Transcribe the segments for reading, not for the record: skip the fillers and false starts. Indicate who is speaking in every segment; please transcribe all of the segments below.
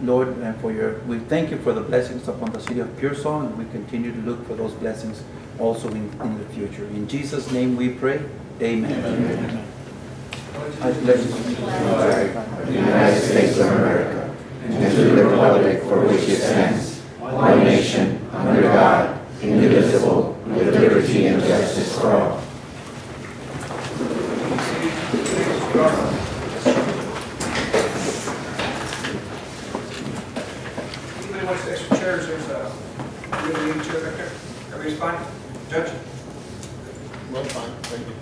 Speaker 1: Lord, and we thank you for the blessings upon the city of Pearsall, and we continue to look for those blessings also in the future. In Jesus' name we pray. Amen. Amen. I pledge to
Speaker 2: the United States of America, and to the republic for which it stands, one nation, under God, indivisible, with liberty and justice for all.
Speaker 3: Anybody wants the extra chairs? There's a really chair back there. Everybody's fine? Judge?
Speaker 4: Well, fine, thank you.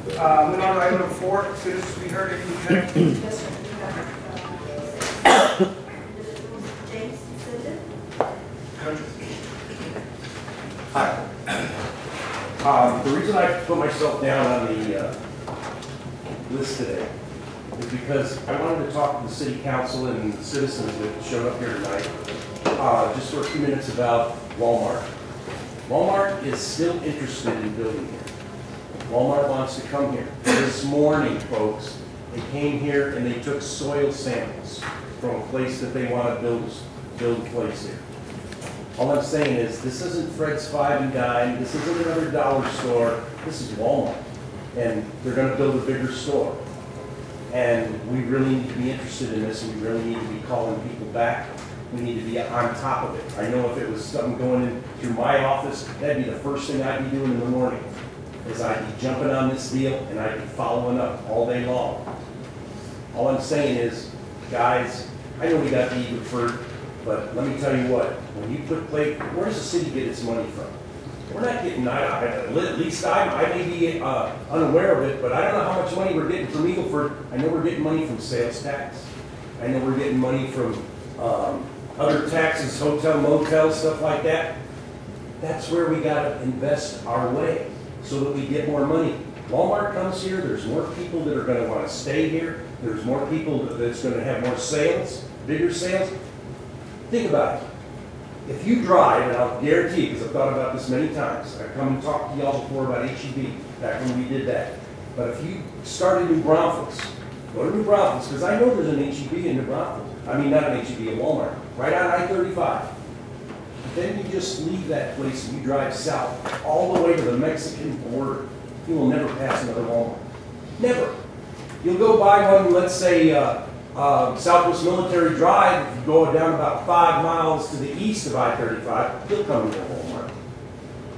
Speaker 3: Moving on to item number 4, citizens to be heard. If you can.
Speaker 5: Yes, sir. James Cindy.
Speaker 6: Hi. The reason I put myself down on the list today is because I wanted to talk to the city council and the citizens that showed up here tonight just for a few minutes about Walmart. Walmart is still interested in building here. Walmart wants to come here. This morning, folks, they came here and they took soil samples from a place that they want to build a place here. All I'm saying is, this isn't Fred's Five and Dime, this isn't another dollar store, this is Walmart. And they're going to build a bigger store. And we really need to be interested in this, and we really need to be calling people back. We need to be on top of it. I know if it was something going in through my office, that'd be the first thing I'd be doing in the morning, is I'd be jumping on this deal and I'd be following up all day long. All I'm saying is, guys, I know we got the Eagleford, but let me tell you what, when you put where does the city get its money from? We're not getting, at least I may be unaware of it, but I don't know how much money we're getting from Eagleford. I know we're getting money from sales tax. I know we're getting money from other taxes, hotel, motel, stuff like that. That's where we got to invest our way so that we get more money. Walmart comes here, there's more people that are going to want to stay here. There's more people that's going to have more sales, bigger sales. Think about it. If you drive, and I'll guarantee you, because I've thought about this many times, I've come and talked to y'all before about HEB, back when we did that. But if you start in New Braunfels, go to New Braunfels, because I know there's an HEB in New Braunfels. I mean, not an HEB, a Walmart, right on I-35. Then you just leave that place and you drive south, all the way to the Mexican border. You will never pass another Walmart. Never. You'll go by one, let's say, Southwest Military Drive. If you go down about 5 miles to the east of I-35, you'll come to a Walmart.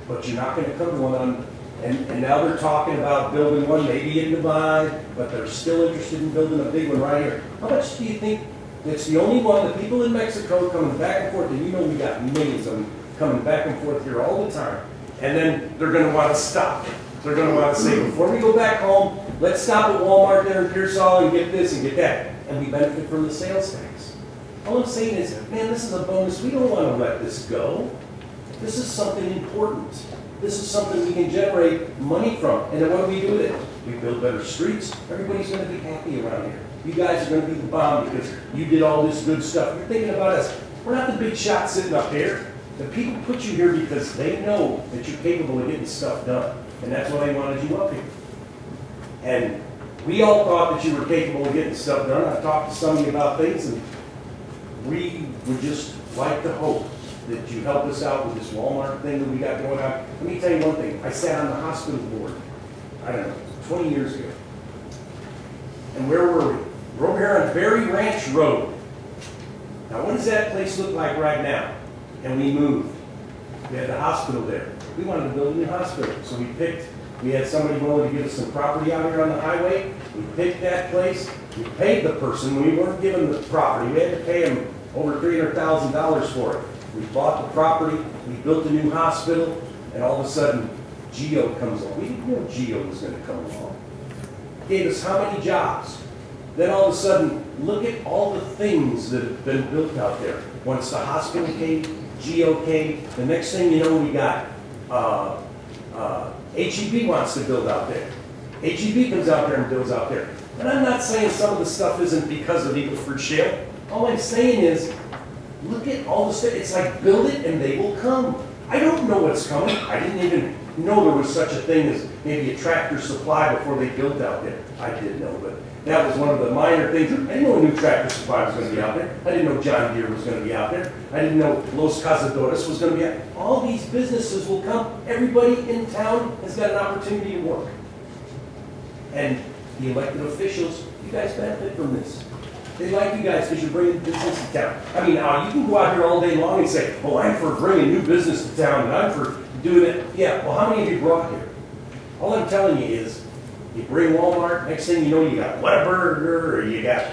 Speaker 6: But you're not going to come to one on, and now they're talking about building one maybe in Dubai, but they're still interested in building a big one right here. How much do you think? It's the only one, the people in Mexico coming back and forth, and you know we got millions of them coming back and forth here all the time. And then they're going to want to stop. They're going to want to say, before we go back home, let's stop at Walmart there in Pearsall and get this and get that. And we benefit from the sales tax. All I'm saying is, man, this is a bonus. We don't want to let this go. This is something important. This is something we can generate money from. And then what do we do with it? We build better streets. Everybody's going to be happy around here. You guys are going to be the bomb because you did all this good stuff. You're thinking about us. We're not the big shots sitting up here. The people put you here because they know that you're capable of getting stuff done. And that's why they wanted you up here. And we all thought that you were capable of getting stuff done. I've talked to some of you about things, and we would just like to hope that you help us out with this Walmart thing that we got going on. Let me tell you one thing. I sat on the hospital board, I don't know, 20 years ago. And where were we? We're over here on Berry Ranch Road. Now, what does that place look like right now? And we moved. We had the hospital there. We wanted to build a new hospital, so we had somebody willing to give us some property out here on the highway. We picked that place. We paid the person. We weren't given the property. We had to pay them over $300,000 for it. We bought the property. We built a new hospital. And all of a sudden, Geo comes along. We didn't know Geo was going to come along. Gave us how many jobs? Then all of a sudden, look at all the things that have been built out there. Once the hospital came, Geo came. The next thing you know, we got HEB wants to build out there. HEB comes out there and builds out there. And I'm not saying some of the stuff isn't because of Eagleford Shale. All I'm saying is, look at all the stuff. It's like, build it and they will come. I don't know what's coming. I didn't even know there was such a thing as maybe a Tractor Supply before they built out there. I did know, but That was one of the minor things. I didn't know a new Tractor Supply was going to be out there. I didn't know John Deere was going to be out there. I didn't know Los Cazadores was going to be out there. All these businesses will come. Everybody in town has got an opportunity to work. And the elected officials, you guys benefit from this. They like you guys because you're bringing business to town. I mean, now you can go out here all day long and say, oh, I'm for bringing new business to town and I'm for doing it. Yeah, well, how many have you brought here? All I'm telling you is, you bring Walmart, next thing you know, you got Whataburger, or you got,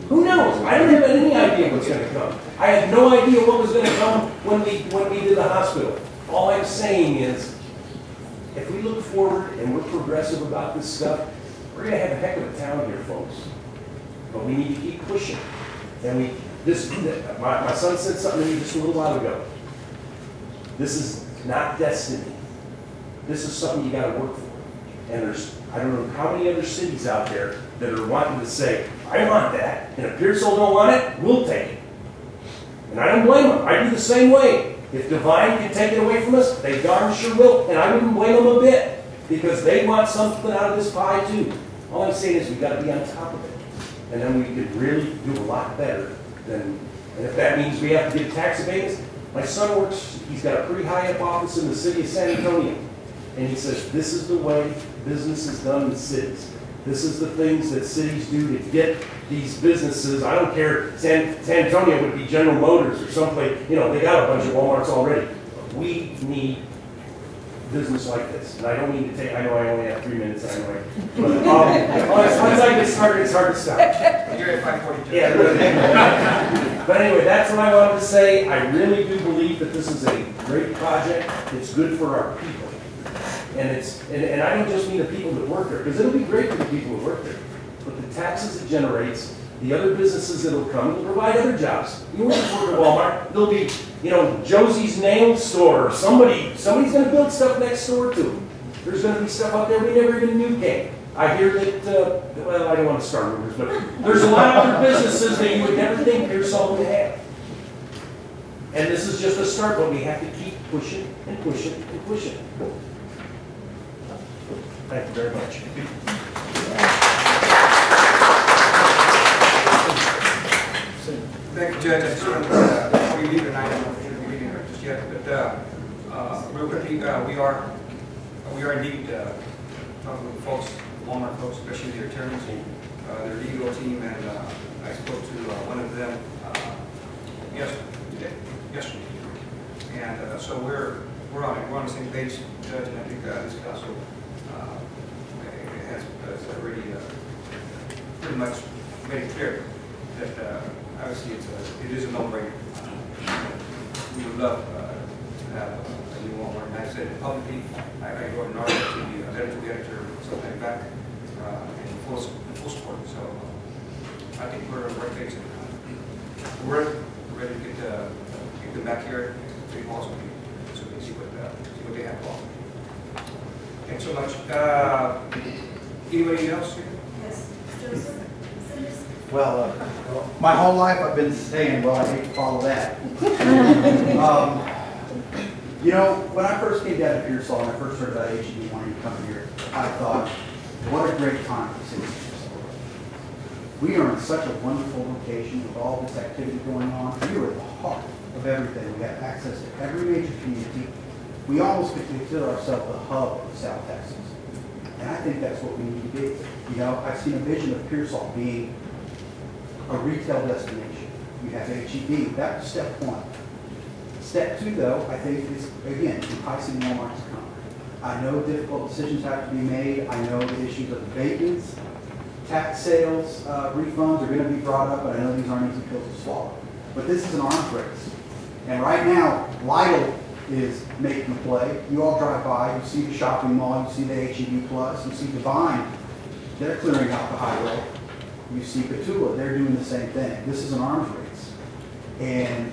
Speaker 6: who knows? I don't have any idea what's going to come. I had no idea what was going to come when we did the hospital. All I'm saying is, if we look forward and we're progressive about this stuff, we're going to have a heck of a town here, folks. But we need to keep pushing. And my son said something to me just a little while ago. This is not destiny. This is something you got to work for. And there's, I don't know how many other cities out there that are wanting to say, I want that, and if Pearsall don't want it, we'll take it. And I don't blame them. I do the same way. If Divine can take it away from us, they darn sure will, and I wouldn't blame them a bit, because they want something out of this pie too. All I'm saying is we've got to be on top of it. And then we could really do a lot better than, and if that means we have to get tax abatements, my son works, he's got a pretty high up office in the city of San Antonio. And he says, this is the way business is done in cities. This is the things that cities do to get these businesses. I don't care, San Antonio would be General Motors or someplace, you know, they got a bunch of Walmarts already. We need business like this. And I don't mean to take, I know I only have 3 minutes anyway. But once I get started, it's hard to stop.
Speaker 3: You're at 5:42.
Speaker 6: Yeah, really. But anyway, that's what I wanted to say. I really do believe that this is a great project. It's good for our people. And I don't just mean the people that work there, because it'll be great for the people who work there. But the taxes it generates, the other businesses that'll come, will provide other jobs. You won't just work at Walmart. There'll be, you know, Josie's nail store, or somebody's going to build stuff next door to them. There's going to be stuff out there we never even knew came. I hear that, well, I don't want to start rumors, but there's a lot of other businesses that you would never think Pearsall would have. And this is just a start, but we have to keep pushing and pushing and pushing. Thank you very much.
Speaker 3: Thank you, Judge. I just want to, before you leave tonight, I don't know if you're going to be leaving just yet, but real quickly, we are indeed talking with folks, Walmart folks, especially their attorneys, their legal team, and I spoke to one of them yesterday. And so we're on it. We're on the same page, Judge, and I think this council has already pretty much made it clear that obviously it is a no-brainer. We would love to have a new Walmart. And I said it publicly. I wrote an article to the letter to the editor sometime back in full support. So I think we're on the right page. We're ready to get them back here to City Hall so we can see what they have to offer. Thanks so much. Anybody else here?
Speaker 5: Yes, Joseph.
Speaker 7: Well, my whole life I've been saying, well, I hate to follow that. You know, when I first came down to Pearsall and I first heard about HEB wanting to come here, I thought, what a great time for the city of Pearsall. We are in such a wonderful location with all this activity going on. We are at the heart of everything. We have access to every major community. We almost could consider ourselves the hub of South Texas. And I think that's what we need to be. You know, I've seen a vision of Pearsall being a retail destination. You have HEB. That was step one. Step two, though, I think is, again, enticing Walmart to come. I know difficult decisions have to be made. I know the issues of abatements, tax sales, refunds are going to be brought up, but I know these aren't easy pills to swallow. But this is an arms race. And right now, Lidl is making a play. You all drive by, you see the shopping mall, you see the HEB Plus, you see Divine, they're clearing out the highway. You see Petula, they're doing the same thing. This is an arms race. And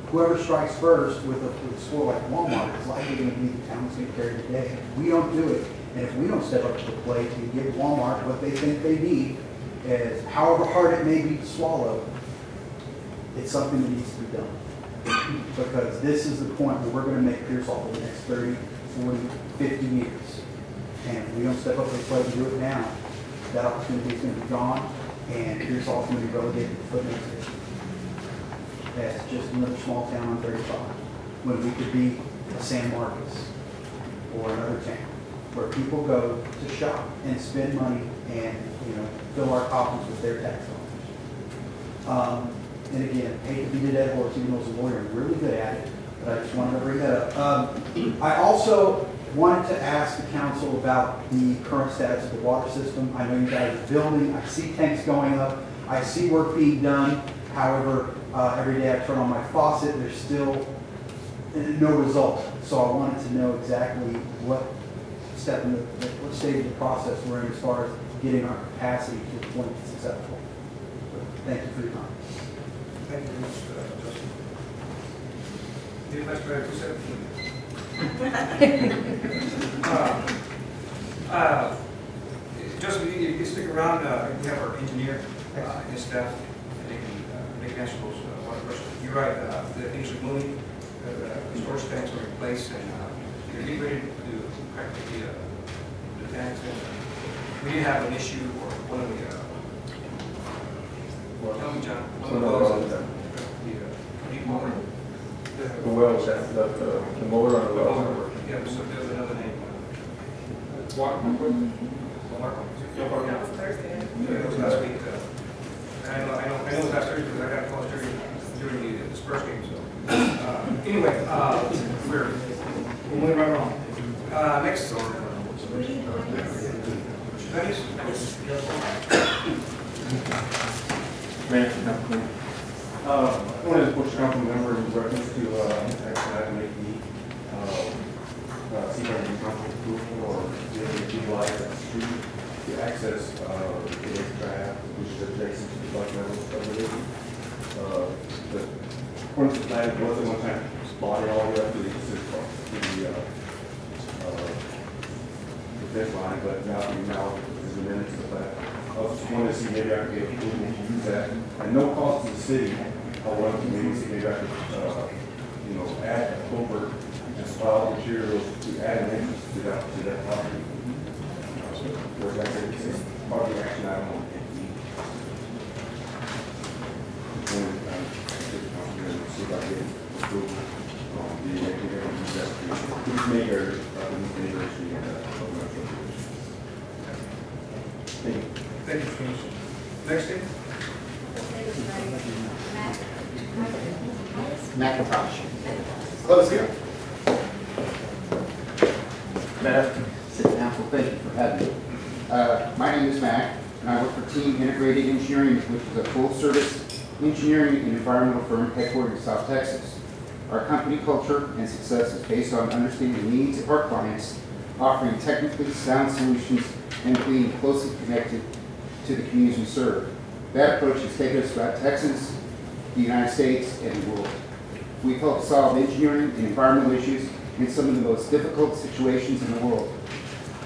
Speaker 7: whoever strikes first with a score like Walmart is likely going to be the town that's going to carry the day. We don't do it. And if we don't step up to the plate and give Walmart what they think they need, as however hard it may be to swallow, it's something that needs to be done. Because this is the point where we're going to make Pearsall for the next 30, 40, 50 years. And if we don't step up to the plate and do it now, that opportunity is going to be gone, and Pearsall is going to be relegated to footnote station. That's just another small town on 35, when we could be a San Marcos or another town where people go to shop and spend money and, fill our coffers with their tax dollars. And again, hate to beat a dead horse, even though as a lawyer, I'm really good at it, but I just wanted to bring that up. I also wanted to ask the council about the current status of the water system. I know you guys are building, I see tanks going up, I see work being done. However, every day I turn on my faucet, there's still no result. So I wanted to know exactly what stage of the process we're in as far as getting our capacity to the point that's acceptable. Thank you for your time.
Speaker 3: Thank you very much, Justin. Any much better to say? Justin, you can stick around. We have our engineer and his staff, and they can answer those water questions. You're right. The things are moving. The storage tanks are in place, and you're getting ready to crack the tanks. And we did have an issue, or one of the. Tell me, John. One of the wells.
Speaker 8: The wells have the motor on the wells.
Speaker 3: Yeah, so there's another name.
Speaker 8: Water.
Speaker 3: Yeah, it was last week. I know it was last Thursday because I got calls during the Spurs game. So anyway, we're moving right along. Next.
Speaker 8: I wanted to push council members in reference to action item 8D, seek our council approval or utilize that street to access the draft, which is adjacent to the block level subdivision. The according to the plan, it was at one time spotted all the way up to the fence line, but now is the minutes of that. I just wanted to see maybe I could get approval to use that at no cost to the city. I wanted to maybe see maybe I could, add a culvert and pile materials to add an entrance to that property. Whereas I said, this is part of the action I don't want to see if I get approval.
Speaker 3: Thank you, Commissioner. Next thing.
Speaker 2: McIntosh. Close here. Sit down. Well, thank you for having me. My name is Mac, and I work for Team Integrated Engineering, which is a full-service engineering and environmental firm headquartered in South Texas. Our company culture and success is based on understanding the needs of our clients, offering technically sound solutions, and being closely connected to the communities we serve. That approach has taken us throughout Texas, the United States, and the world. We've helped solve engineering and environmental issues in some of the most difficult situations in the world.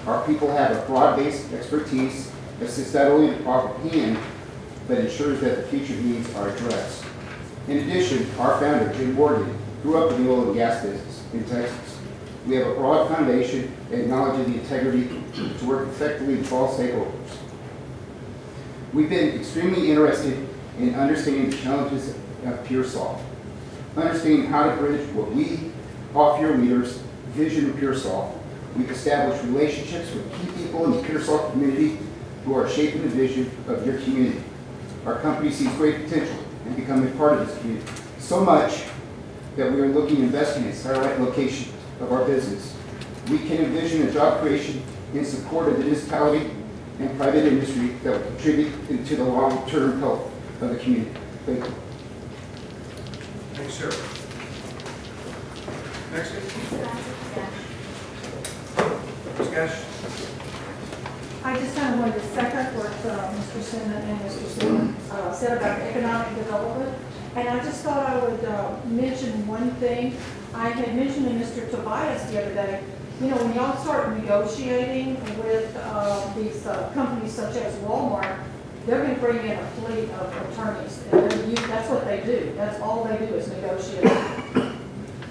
Speaker 2: Our people have a broad-based expertise that assists not only the proper plan, but ensures that the future needs are addressed. In addition, our founder, Jim Morgan, grew up in the oil and gas business in Texas. We have a broad foundation and knowledge of the integrity to work effectively with all stakeholders. We've been extremely interested in understanding the challenges of Pearsall, understanding how to bridge what we offer your leaders, vision of Pearsall. We've established relationships with key people in the Pearsall community who are shaping the vision of your community. Our company sees great potential in becoming part of this community, so much that we are looking to invest in a satellite location of our business. We can envision a job creation in support of the municipality and private industry that will contribute to the long-term health of the community. Thank you.
Speaker 3: Thank you, sir. Next. Ms. Gash.
Speaker 9: I just kind of wanted to second what Mr. Simmons and Mr. Simmons said about economic development. And I just thought I would mention one thing. I had mentioned to Mr. Tobias the other day, when y'all start negotiating with these companies such as Walmart, they're going to bring in a fleet of attorneys. And that's what they do. That's all they do is negotiate.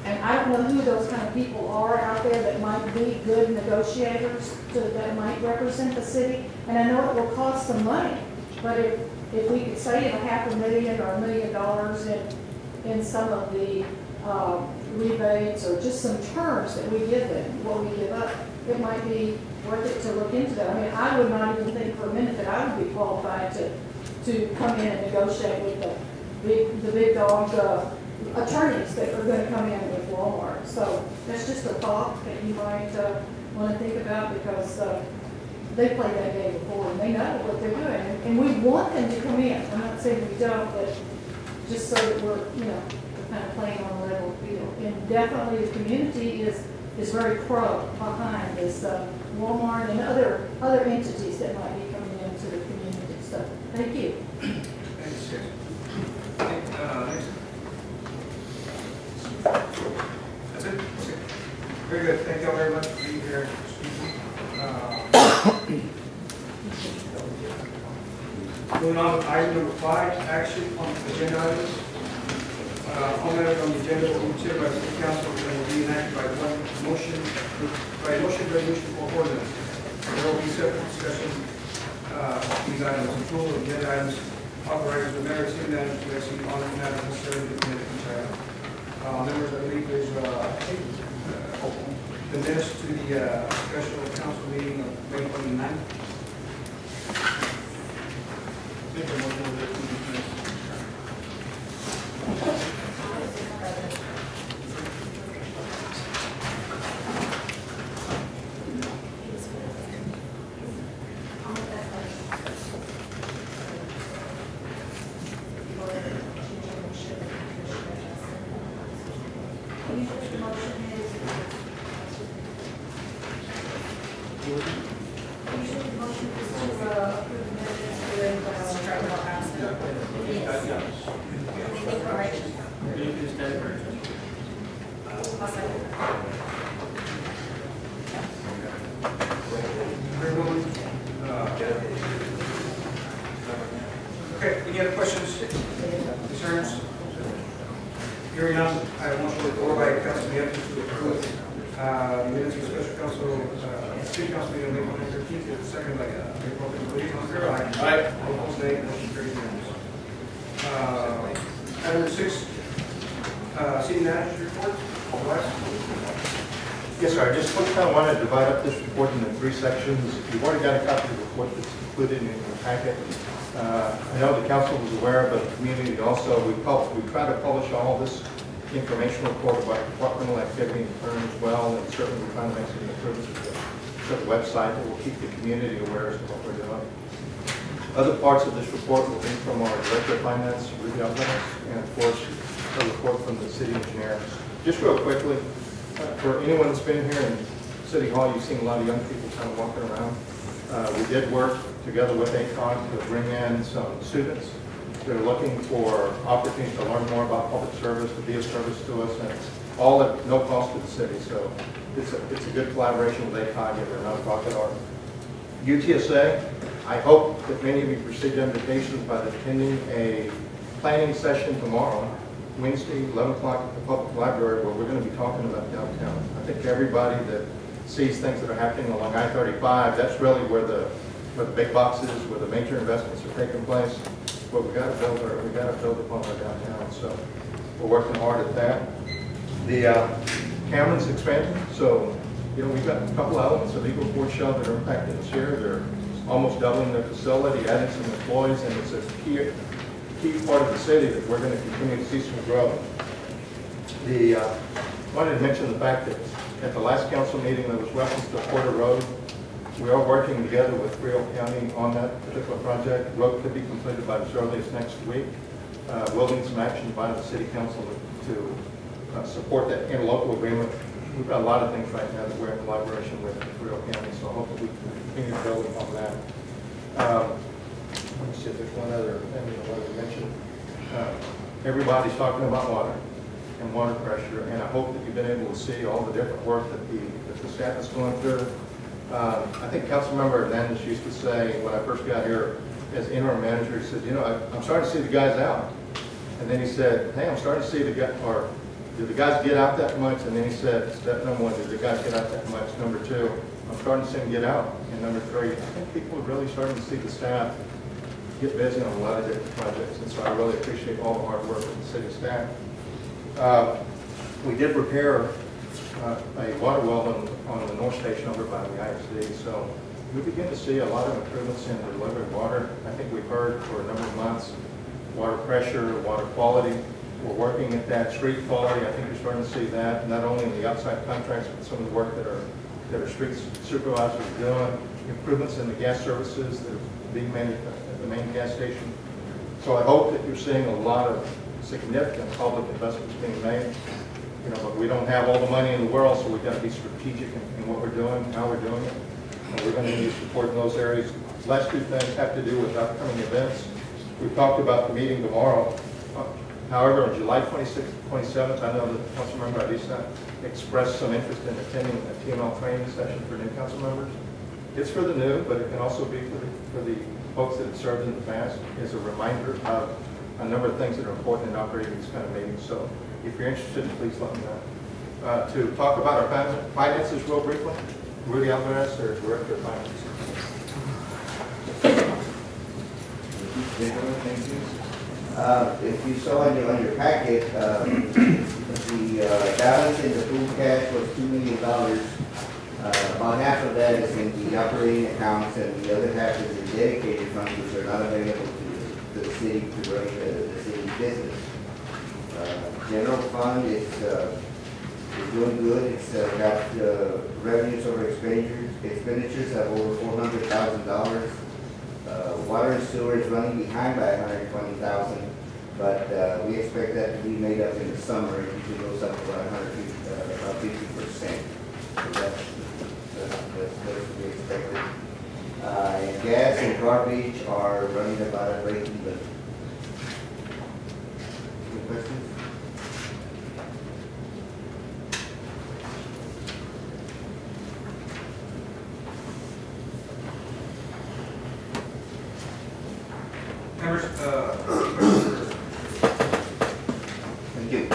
Speaker 9: And I don't know who those kind of people are out there that might be good negotiators that might represent the city. And I know it will cost some money, but if we could save $500,000 or $1 million in some of the rebates or just some terms that we give them, what we give up, it might be worth it to look into that. I mean, I would not even think for a minute that I would be qualified to come in and negotiate with the big dog attorneys that are going to come in with Walmart. So that's just a thought that you might want to think about, because they played that game before and they know what they're doing. And we want them to come in. I'm not saying we don't, but just so that we're, we're kind of playing on a level field. And definitely the community is very pro behind this Walmart and other entities that might be coming into the community. So thank you.
Speaker 3: Thank you, Susan. Next. That's it? Okay. Very good. Thank you all very much for being here. Moving on to item number 5, action on agenda items. All matters on the agenda will be considered by the City Council and will be enacted by motion resolution or ordinance. There will be separate discussion these items. Approval of agenda items authorizes the mayor and city manager to execute on the matters necessary to implement each item. Members, I believe there's the minutes to the special council meeting of May 29th. Make a motion to approve these minutes. Okay, any other questions, concerns? Hearing none, I want to report by Council Member to approve the minutes of the special council, city council meeting on April 13th, second by April 13th. On favor, aye. Aye. All opposed, nay. Motion carries unanimously. Item number 6, city manager's report.
Speaker 2: Yes, sir. I just kind of want to divide up this report into 3 sections. You've already got a copy of the report that's included in your packet. I know the council was aware, but the community also. We try to publish all this information report about departmental activity in turn as well, and certainly we're trying to make some improvements to the website that will keep the community aware as to what we're doing. Other parts of this report will be from our Director of Finance, Ruby Alvarez, and of course, a report from the city engineer. Just real quickly, for anyone that's been here in City Hall, you've seen a lot of young people kind of walking around. We did work together with ACON to bring in some students that are looking for opportunities to learn more about public service, to be of service to us, and it's all at no cost to the city. So it's a good collaboration with ACON and their nonprofit art. UTSA, I hope that many of you received invitations by attending a planning session tomorrow, Wednesday, 11 o'clock at the public library, where we're going to be talking about downtown. I think everybody that sees things that are happening along I-35, that's really where the big boxes, where the major investments are taking place. But we got to build upon our downtown. So we're working hard at that. The Cameron's expanding, so we've got a couple elements of Eagle Ford Shell that are impacting us here. They're almost doubling their facility, adding some employees, and it's a key part of the city that we're going to continue to see some growth. Wanted to mention the fact that at the last council meeting there was reference to Porter Road. We are working together with Pearsall County on that particular project. The road could be completed by as early as next week. We'll need some action by the city council to support that interlocal agreement. We've got a lot of things right now that we're in collaboration with Pearsall County, so hopefully we can continue to build upon that. Let me see if there's one other thing I wanted to mention. Everybody's talking about water and water pressure, and I hope that you've been able to see all the different work that the staff is going through. I think Councilmember Hernandez used to say when I first got here as interim manager, he said, I'm starting to see the guys out. And then he said, hey, I'm starting to see the guys, or
Speaker 10: do the guys get out that much? And then he said, that number one, do the guys get out that much? Number two, I'm starting to see them get out. And number three, I think people are really starting to see the staff get busy on a lot of different projects. And so I really appreciate all the hard work of the city staff. We did repair a water well on the North Station over by the ISD. So we begin to see a lot of improvements in the delivery of water. I think we've heard for a number of months, water pressure, water quality. We're working at that street quality. I think you're starting to see that, not only in the outside contracts, but some of the work that our street supervisors are doing, improvements in the gas services that are being made at the main gas station. So I hope that you're seeing a lot of significant public investments being made. You know, but we don't have all the money in the world, so we've got to be strategic in what we're doing, how we're doing it. And we're going to need support in those areas. Last two things have to do with upcoming events. We've talked about the meeting tomorrow. However, on July 26th, 27th, I know that Councilmember Avisa expressed some interest in attending a TML training session for new council members. It's for the new, but it can also be for the folks that have served in the past as a reminder of a number of things that are important in operating these kind of meetings. So if you're interested, please let me know. To talk about our finances real briefly, Rudy Alvarez, our Director of Finance.
Speaker 2: Thank you. If you saw on your packet, the balance in the pool cash was $2 million. About half of that is in the operating accounts, and the other half is in dedicated funds, which are not available to the city to run the city business. General fund is doing good. It's got revenues over expenditures of over $400,000. Water and sewer is running behind by $120,000, but we expect that to be made up in the summer. It usually goes up to about 50%. So that's what we expected. And gas and garbage are running about a break even. Any questions?
Speaker 3: Members,
Speaker 2: Thank you.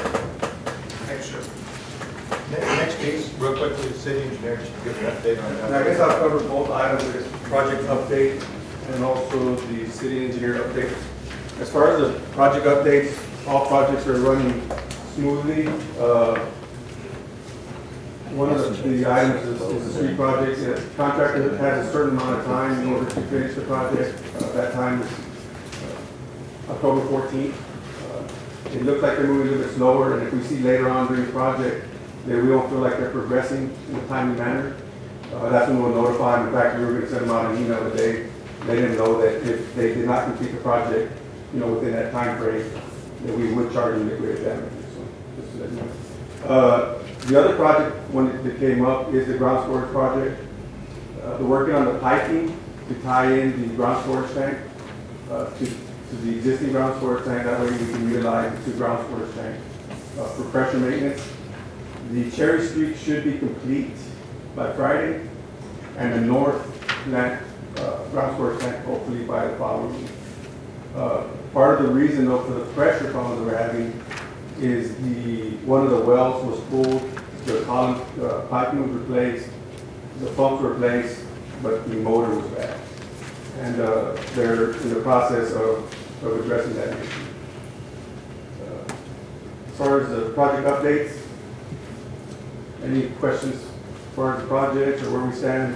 Speaker 3: thanks, sir.
Speaker 10: Next piece, real quickly, the city engineer should give an update on
Speaker 8: And
Speaker 10: that.
Speaker 8: I guess I'll cover both items, I guess, project update and also the city engineer update. As far as the project updates, all projects are running smoothly. One of the items is the street projects. The contractor has a certain amount of time in order to finish the project. That time is October 14th. It looks like they're moving a little bit slower, and if we see later on during the project that we don't feel like they're progressing in a timely manner, that's when we'll notify them. In fact, we were going to send them out an email today, letting them know that if they did not complete the project, within that time frame, that we would charge them liquidated damages. So, just to let you know. The other project, one that came up, is the ground storage project. They're working on the piping to tie in the ground storage tank to the existing ground storage tank. That way we can utilize the two ground storage tank for pressure maintenance. The Cherry Street should be complete by Friday, and the north ground storage tank hopefully by the following week. Part of the reason though for the pressure problems we're having is one of the wells was pulled, the column piping was replaced, the pumps were replaced, but the motor was bad. And they're in the process of addressing that issue. As far as the project updates, any questions as far as the project or where we stand?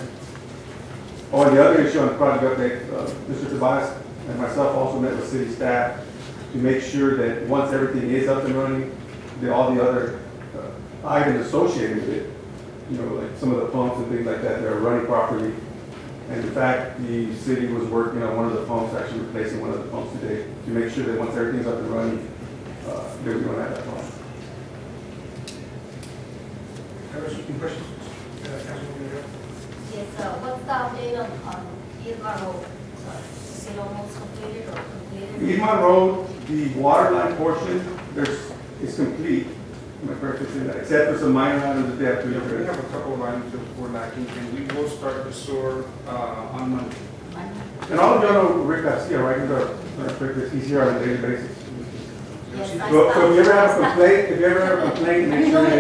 Speaker 8: Oh, and the other issue on the project update, Mr. Tobias and myself also met with city staff to make sure that once everything is up and running, that all the other items associated with it, like some of the pumps and things like that, they're running properly. And in fact, the city was working on one of the pumps, actually replacing one of the pumps today, to make sure that once everything's up and running, that we don't have that problem.
Speaker 3: Any questions?
Speaker 5: Yes, what's the update on Pearsall Road? Is it almost completed or completed?
Speaker 8: Piedmont Road, the water line portion, is complete. Am I correct in saying that? Except for some minor items that they have to
Speaker 3: We
Speaker 8: address.
Speaker 3: have a couple of items that we're lacking, and we will start the sewer on Monday.
Speaker 8: And all of y'all know Rick Garcia, right? He's here on a daily basis.
Speaker 5: Yes, Yes, I
Speaker 8: Well, if you ever have a
Speaker 5: stopped.
Speaker 8: complaint, make sure you do it.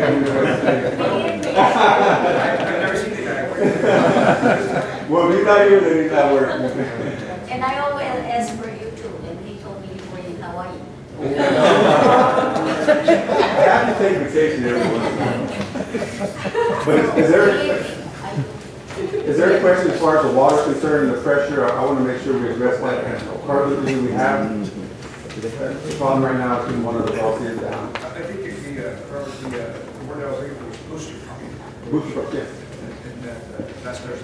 Speaker 3: I've never seen the guy.
Speaker 8: Well, if he's not here, then he's not working.
Speaker 5: And I always ask for you too, and he told me you were in Hawaii.
Speaker 8: I have to take vacation every once in a while. But is there a question as far as the water concern and the pressure? I want to make sure we address that. And part of the thing we have, the problem right now is when one of the wells is down.
Speaker 3: I think if the word I was looking for was booster pump.
Speaker 8: Booster pump, yes.
Speaker 3: And that's their,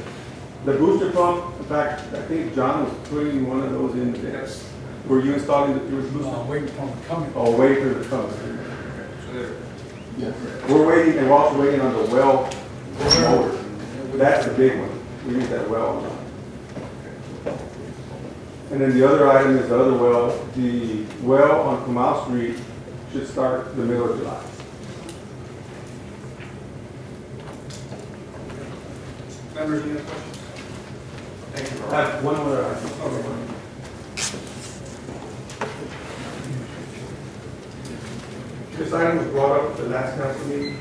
Speaker 8: The booster pump, in fact, I think John was putting one of those in there.
Speaker 3: yes.
Speaker 8: Were you installing the booster?
Speaker 11: Waiting for them coming.
Speaker 8: Oh, wait for the pump.
Speaker 3: So they're,
Speaker 8: We're waiting, and we're also waiting on the well motor. That's the big one. We need that well. And then the other item is the other well. The well on Kamal Street should start the middle of July.
Speaker 3: members, any other questions? Thank you.
Speaker 8: I have one other item.
Speaker 3: Okay.
Speaker 8: This item was brought up at the last council meeting.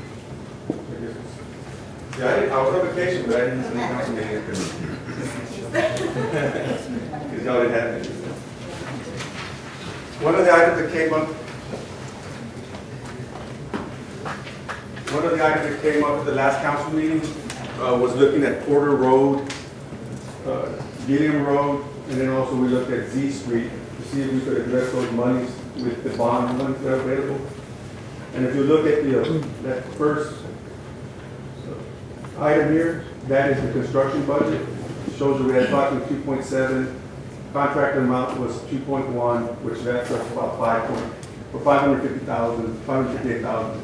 Speaker 8: Yeah, I was on vacation, but I didn't miss any council meeting because y'all didn't have it. One of the items that came up at the last council meeting was looking at Porter Road, Gilliam Road, and then also we looked at Z Street to see if we could address those monies with the bond monies that are available. And if you look at that first item here, that is the construction budget. It shows that we had approximately 2.7. Contractor amount was 2.1, which that's about 558,000.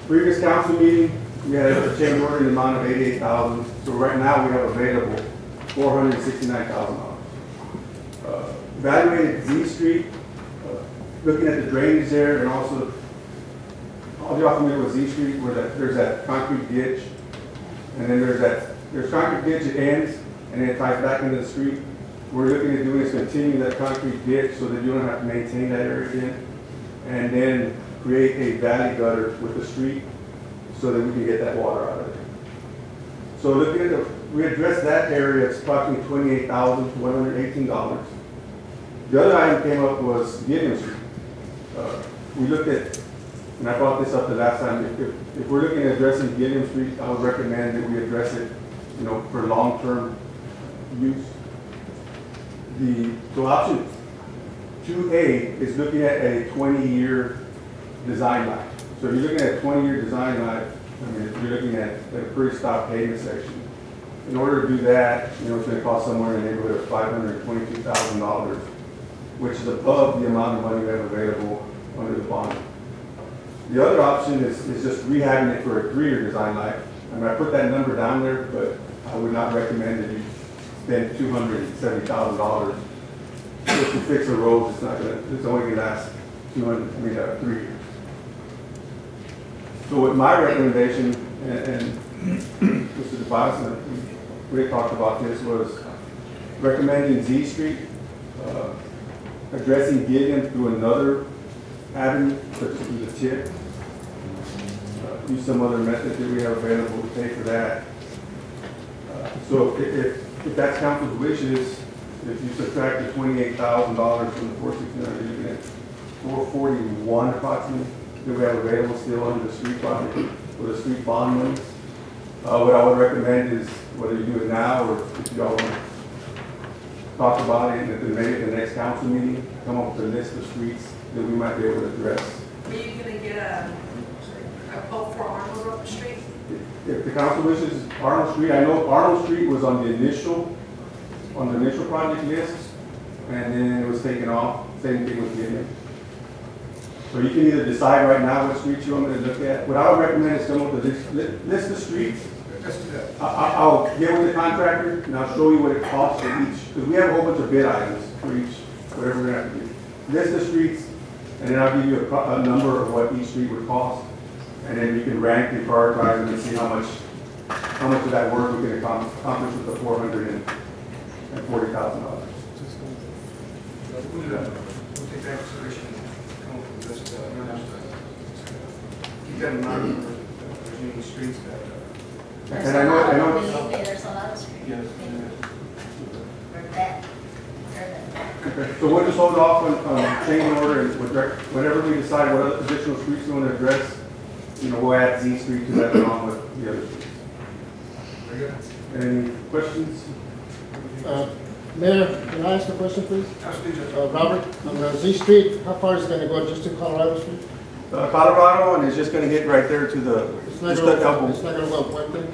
Speaker 8: Previous council meeting, we had a change order in the amount of 88,000. So right now we have available $469,000. Evaluated Z Street, looking at the drainage there, and also all y'all familiar with Z Street, where there's that concrete ditch, and then there's concrete ditch that ends, and then it ties back into the street. We're looking at doing is continue that concrete ditch so that you don't have to maintain that area again, and then create a valley gutter with the street so that we can get that water out of there. So looking at we addressed that area, it's approximately $28,118. The other item came up was Gideon Street. We looked at, and I brought this up the last time, if we're looking at addressing Gideon Street, I would recommend that we address it, for long-term use. So option 2A is looking at a 20-year design life. So if you're looking at a 20-year design life, you're looking at a pretty stock pavement section. In order to do that, it's going to cost somewhere in the neighborhood of $522,000, which is above the amount of money we have available under the bond. The other option is just rehabbing it for a 3-year design life. I put that number down there, but I would not recommend that you spend $270,000 just to fix a road. It's only going to last 3 years. So what my recommendation, and Mr. DeBonis, we talked about this, was recommending Z Street, addressing Gideon through another avenue, such as through the tip, use some other method that we have available to pay for that. So if that's council's wishes, if you subtract the $28,000 from the $469, you're looking at $441 approximately that we have available still under the street project for the street bond money. What I would recommend is whether you do it now or if y'all want to talk about it and maybe at the next council meeting, come up with a list of streets that we might be able to address.
Speaker 12: Are you going to get a vote for Arnold Street?
Speaker 8: If the council wishes Arnold Street, I know Arnold Street was on the initial project list, and then it was taken off. Same thing with Gideon. So you can either decide right now what streets you want me to look at. What I would recommend is come up with a list of streets. I'll get with the contractor and I'll show you what it costs for each, because we have a whole bunch of bid items for each, whatever we're going to have to do. List the streets, and then I'll give you a number of what each street would cost, and then you can rank and prioritize them and see how much of that work we can accomplish with the $440,000.
Speaker 3: We'll take that consideration and come up with doesn't matter if there's any streets that,
Speaker 1: And I know,
Speaker 5: There's a lot of streets.
Speaker 1: Yes.
Speaker 5: Or that.
Speaker 8: So we'll just hold off on changing order and whenever we decide what other additional streets we want to address, we'll add Z Street to that along with the other streets.
Speaker 3: very good.
Speaker 8: Any questions?
Speaker 4: Mayor, can I ask a question, please?
Speaker 3: Absolutely.
Speaker 4: Robert, on Z Street, how far is it going to go, just to Colorado Street?
Speaker 8: Colorado, and it's just going to get right there to the,
Speaker 4: It's not
Speaker 8: just
Speaker 4: going
Speaker 8: the elbow.
Speaker 4: to go up Puente?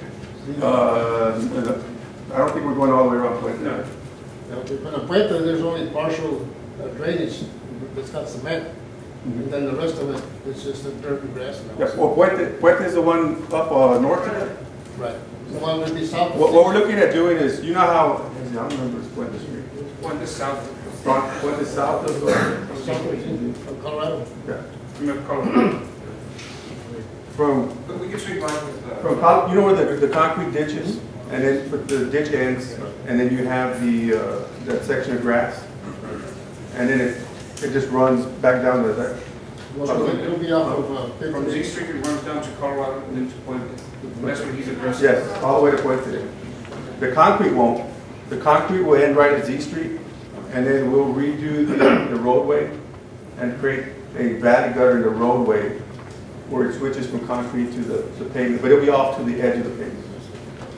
Speaker 8: I don't think we're going all the way around Puente.
Speaker 4: No. On Puente, there's only partial drainage, it's got cement, and then the rest of it is just a dirt and grass now.
Speaker 8: Yeah, well, Puente is the one up north of it.
Speaker 4: Right. The one would be south of
Speaker 8: What we're looking at doing is, you know how, I don't remember it's Puente Street.
Speaker 3: One to south.
Speaker 8: Puente south of,
Speaker 4: From Colorado.
Speaker 8: yeah.
Speaker 3: From Colorado.
Speaker 8: From,
Speaker 3: But we can street line with,
Speaker 8: you know where the concrete ditch is? And then the ditch ends, and then you have that section of grass. And then it just runs back down to that.
Speaker 4: Well, it'll be off of
Speaker 3: from Z Street, it runs down to Colorado and then to Puente. That's what he's addressing.
Speaker 8: Yes, all the way to Puente. The concrete won't. The concrete will end right at Z Street, and then we'll redo the roadway and create a valley gutter in the roadway where it switches from concrete to the pavement, but it'll be off to the edge of the pavement.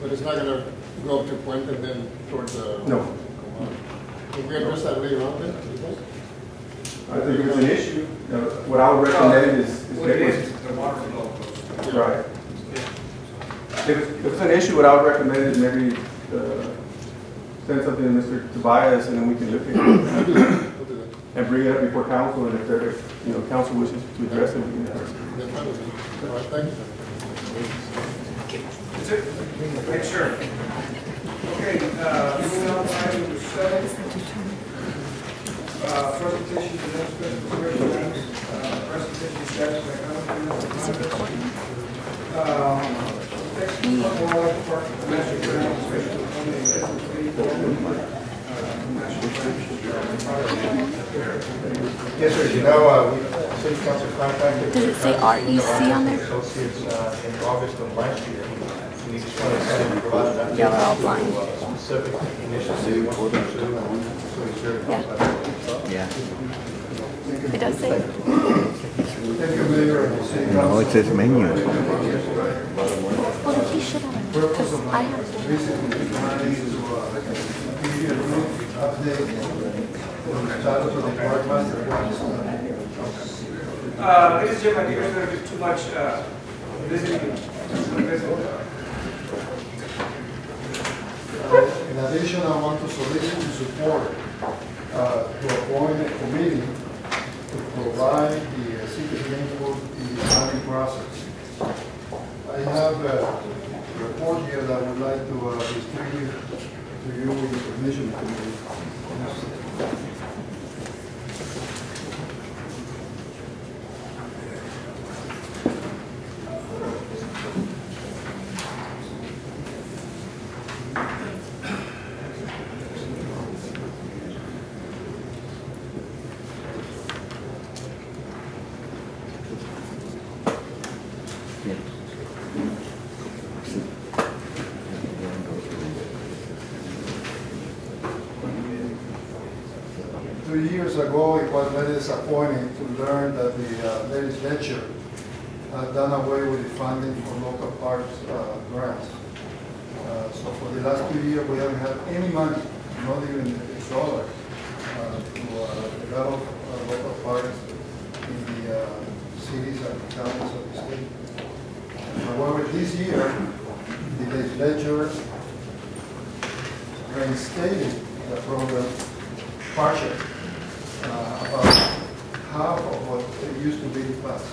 Speaker 4: But it's not going to go up to Puente and then towards the...
Speaker 8: No.
Speaker 4: Can we address that later on then?
Speaker 8: I think if it's an issue, what I would recommend is
Speaker 3: What it is, the water flow goes.
Speaker 8: right. If it's an issue, what I would recommend is maybe send something to Mr. Tobias, and then we can look at it and bring it up before council, and if there, council wishes to address it, we can address it.
Speaker 4: All right, thank you.
Speaker 3: That's it? Okay, sure. Okay, moving on to item 7. Presentation to the next special presentation status by Council. Next, Wildlife Park, Master Plan, Special
Speaker 10: Yes, sir. As you know, City Council contacted.
Speaker 11: Does it say REC on there?
Speaker 10: Associates in August of last year. And we just want to kind of provide an update.
Speaker 11: Yeah, we're all blind.
Speaker 10: Specific initiatives we want to pursue, and so we sure.
Speaker 11: Yeah. It does say.
Speaker 10: Thank you, Mayor, and the City Council.
Speaker 2: No, it says menu.
Speaker 11: Well, then he should have. Because I have.
Speaker 10: Basically, trying to give you a brief update on the status of the park master plan.
Speaker 3: Ladies and gentlemen, you're going to do too much visiting.
Speaker 10: In addition, I want to solicit your support to appoint a committee to provide the city input in the planning process. I have a report here that I would like to distribute to you with the permission committee. Ago, it was very disappointing to learn that the legislature had done away with the funding for local parks grants. So for the last 2 years, we haven't had any money, not even a dollar, to develop local parks in the cities and counties of the state. However, this year, the legislature reinstated the program partially. About half of what it used to be in the past.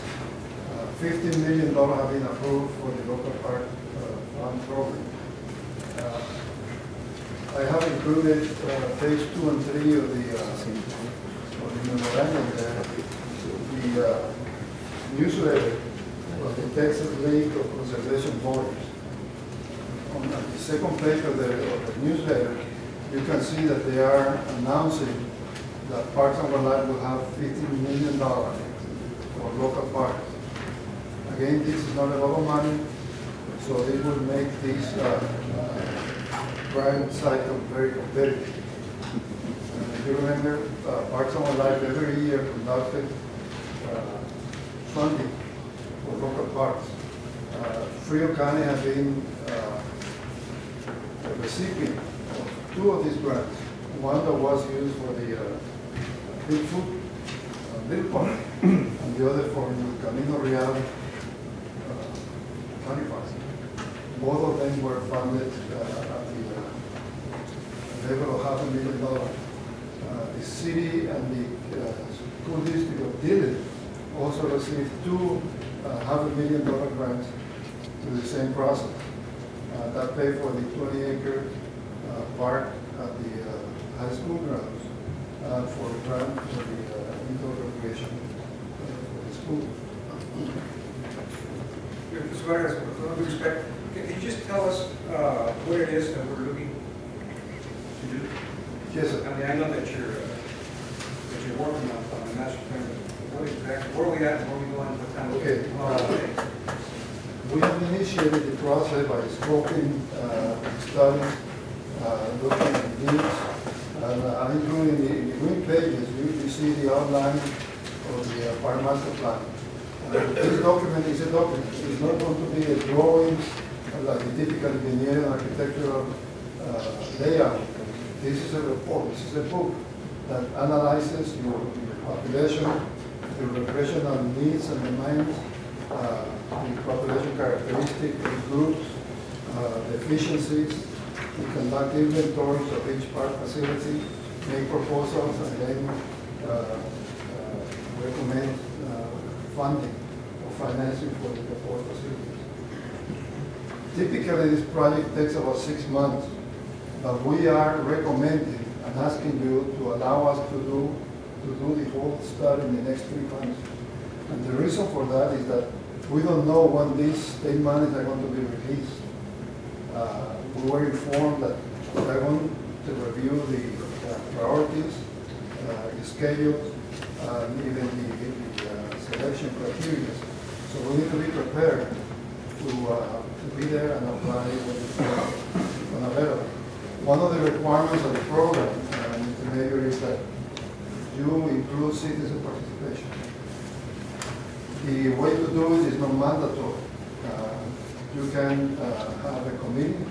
Speaker 10: $15 million have been approved for the local park fund program. I have included phase 2 and 3 of the memorandum there. The newsletter of the Texas League of Conservation Boards. On the second page of the newsletter, you can see that they are announcing that Parks and Wildlife will have $15 million for local parks.
Speaker 13: Again, this is not a lot of money, so this will make this grant cycle very competitive. If you remember, Parks and Wildlife every year conducted funding for local parks. Frio County has been a recipient of 2 of these grants. One that was used for the Bigfoot Little Park, and the other for the Camino Real County Park. Both of them were funded at the level of $500,000. The city and the school district of Dillon also received 2 $500,000 grants through the same process. That paid for the 20-acre park at the high school grounds for a grant for the indoor recreation for the school.
Speaker 3: Mr. Vargas, with all due respect, can you just tell us what it is that we're looking to do?
Speaker 13: Yes, sir.
Speaker 3: I mean, I know that you're working on the master plan, but what exactly, where are we at, where are we going, what time?
Speaker 13: Okay. We have initiated the process by scoping, studying, looking at needs, and I include in the green pages, you see the outline of the park master plan. This document is a document. It's not going to be a drawing like the typical engineering architectural layout. This is a report. This is a book that analyzes your population, the recreational needs and demands, the population characteristics, the groups, the efficiencies. We conduct inventories of each park facility, make proposals, and then recommend funding or financing for the proposed facilities. Typically, this project takes about 6 months, but we are recommending and asking you to allow us to do the whole study in the next 3 months. And the reason for that is that we don't know when these state monies are going to be released. We were informed that they're going to review the priorities, the schedules, and even the selection criteria. So we need to be prepared to be there and apply when available. One of the requirements of the program, Mr. Mayor, is that you include citizen participation. The way to do it is not mandatory. You can have a committee.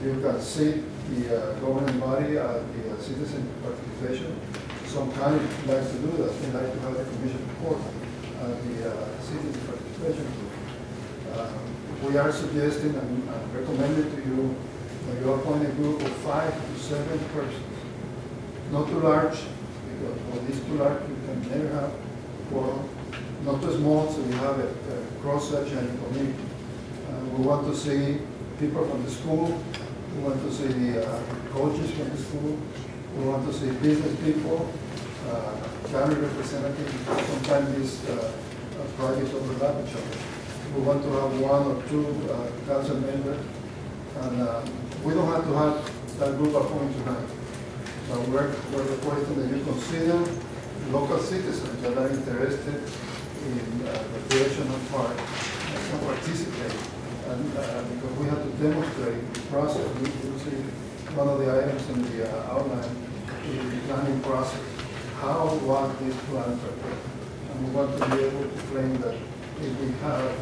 Speaker 13: You can seat the governing body at the citizen participation. Some counties like to do that. They like to have the commission report the citizen participation. We are suggesting and recommending to you that you appoint a group of 5 to 7 persons. Not too large, because when it's too large, you can never have quorum. Not too small, so you have a cross-section in the community. We want to see people from the school. We want to see the coaches from the school. We want to see business people, county representatives. Sometimes these projects overlap each other. We want to have 1 or 2 council members. And we don't have to have that group appointed tonight. But we're requesting that you consider local citizens that are interested in recreational park and participate. And because we have to demonstrate the process, we see one of the items in the outline is the planning process. How was this plan prepared? And we want to be able to claim that if we have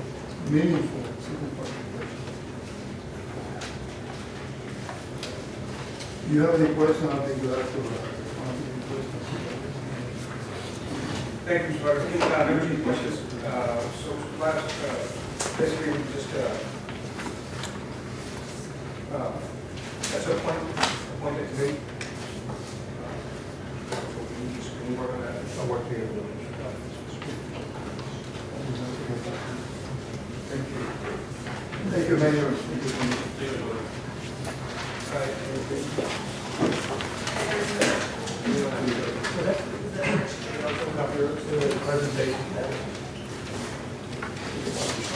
Speaker 13: meaningful citizen participation. Do you have any questions? I'll be glad to respond to any questions.
Speaker 3: Thank you, Mr. Vargas. Any questions? So last, basically, we just that's a appointed committee. Can you work on that? I'll work together with you. Thank you.
Speaker 13: Thank you, Mayor.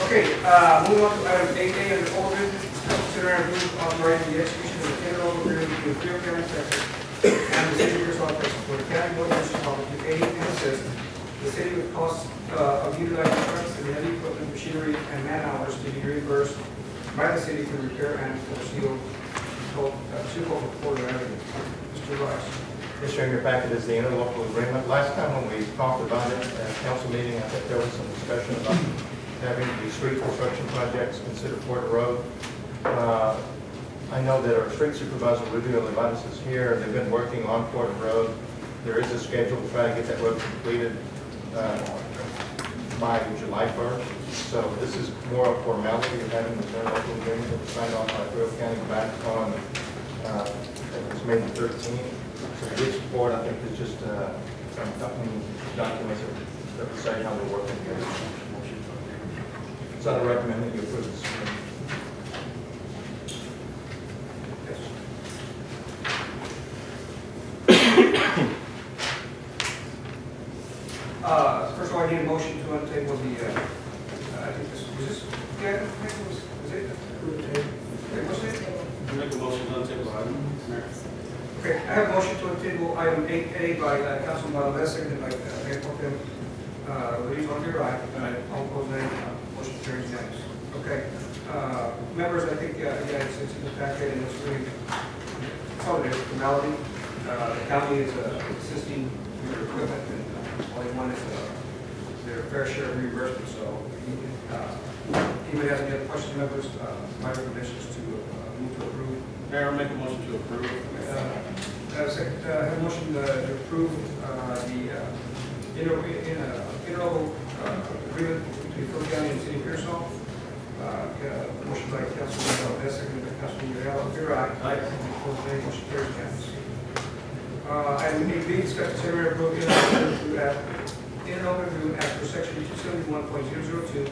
Speaker 3: Okay, moving on to item 8A under old business, consider and approve authorizing the execution of a tender agreement between Frio County, Texas, and the city of Pearsall, Texas, for the county board of to aid and assist the city with costs of utilizing trucks and heavy equipment, machinery, machinery, and man-hours to be reimbursed by the city to repair and for seal for Porter Avenue. Mr. Rice.
Speaker 10: Yes, sir, in your packet is the interlocal agreement. Last time when we talked about it at council meeting, I think there was some discussion about having the street construction projects consider Porter Road. I know that our street supervisor, Rudy Olivares, is here. They've been working on Porter Road. There is a schedule to try to get that road completed by July 1st. So this is more a formality of having the interlocal agreement that was signed off by Rio County back on, it was May the 13th. So this report, I think, is just some accompanying documents that say how we're working together. So I recommend that you approve this.
Speaker 3: First of all, I need a motion to untable the, I think this, was this, yeah, was it? Okay, what's it?
Speaker 14: Make a motion to untable item.
Speaker 3: Okay, I have a motion to untable item 8A by Councilman Valdez, seconded by Mayor Pro Tem Luis on your right. All opposed, nay. Motion carries unanimous. Okay. Members, I think, yeah, it's in the packet and it's really consolidated formality. The county is assisting your equipment and all they want is their fair share of reimbursement. So, anybody has any other questions, members? My recommendation is to move to approve.
Speaker 14: Mayor, I'll make a motion to approve.
Speaker 3: Second, I have a motion to approve the interlocal agreement between Phil County and the City of Pearsall. Motion by Councilman Valdez, seconded by Councilman Guerrero. Your aye. Aye. Opposed, nay. Motion carries unanimously. Item 8B, discuss consider approve interlocal agreement as per section 271.002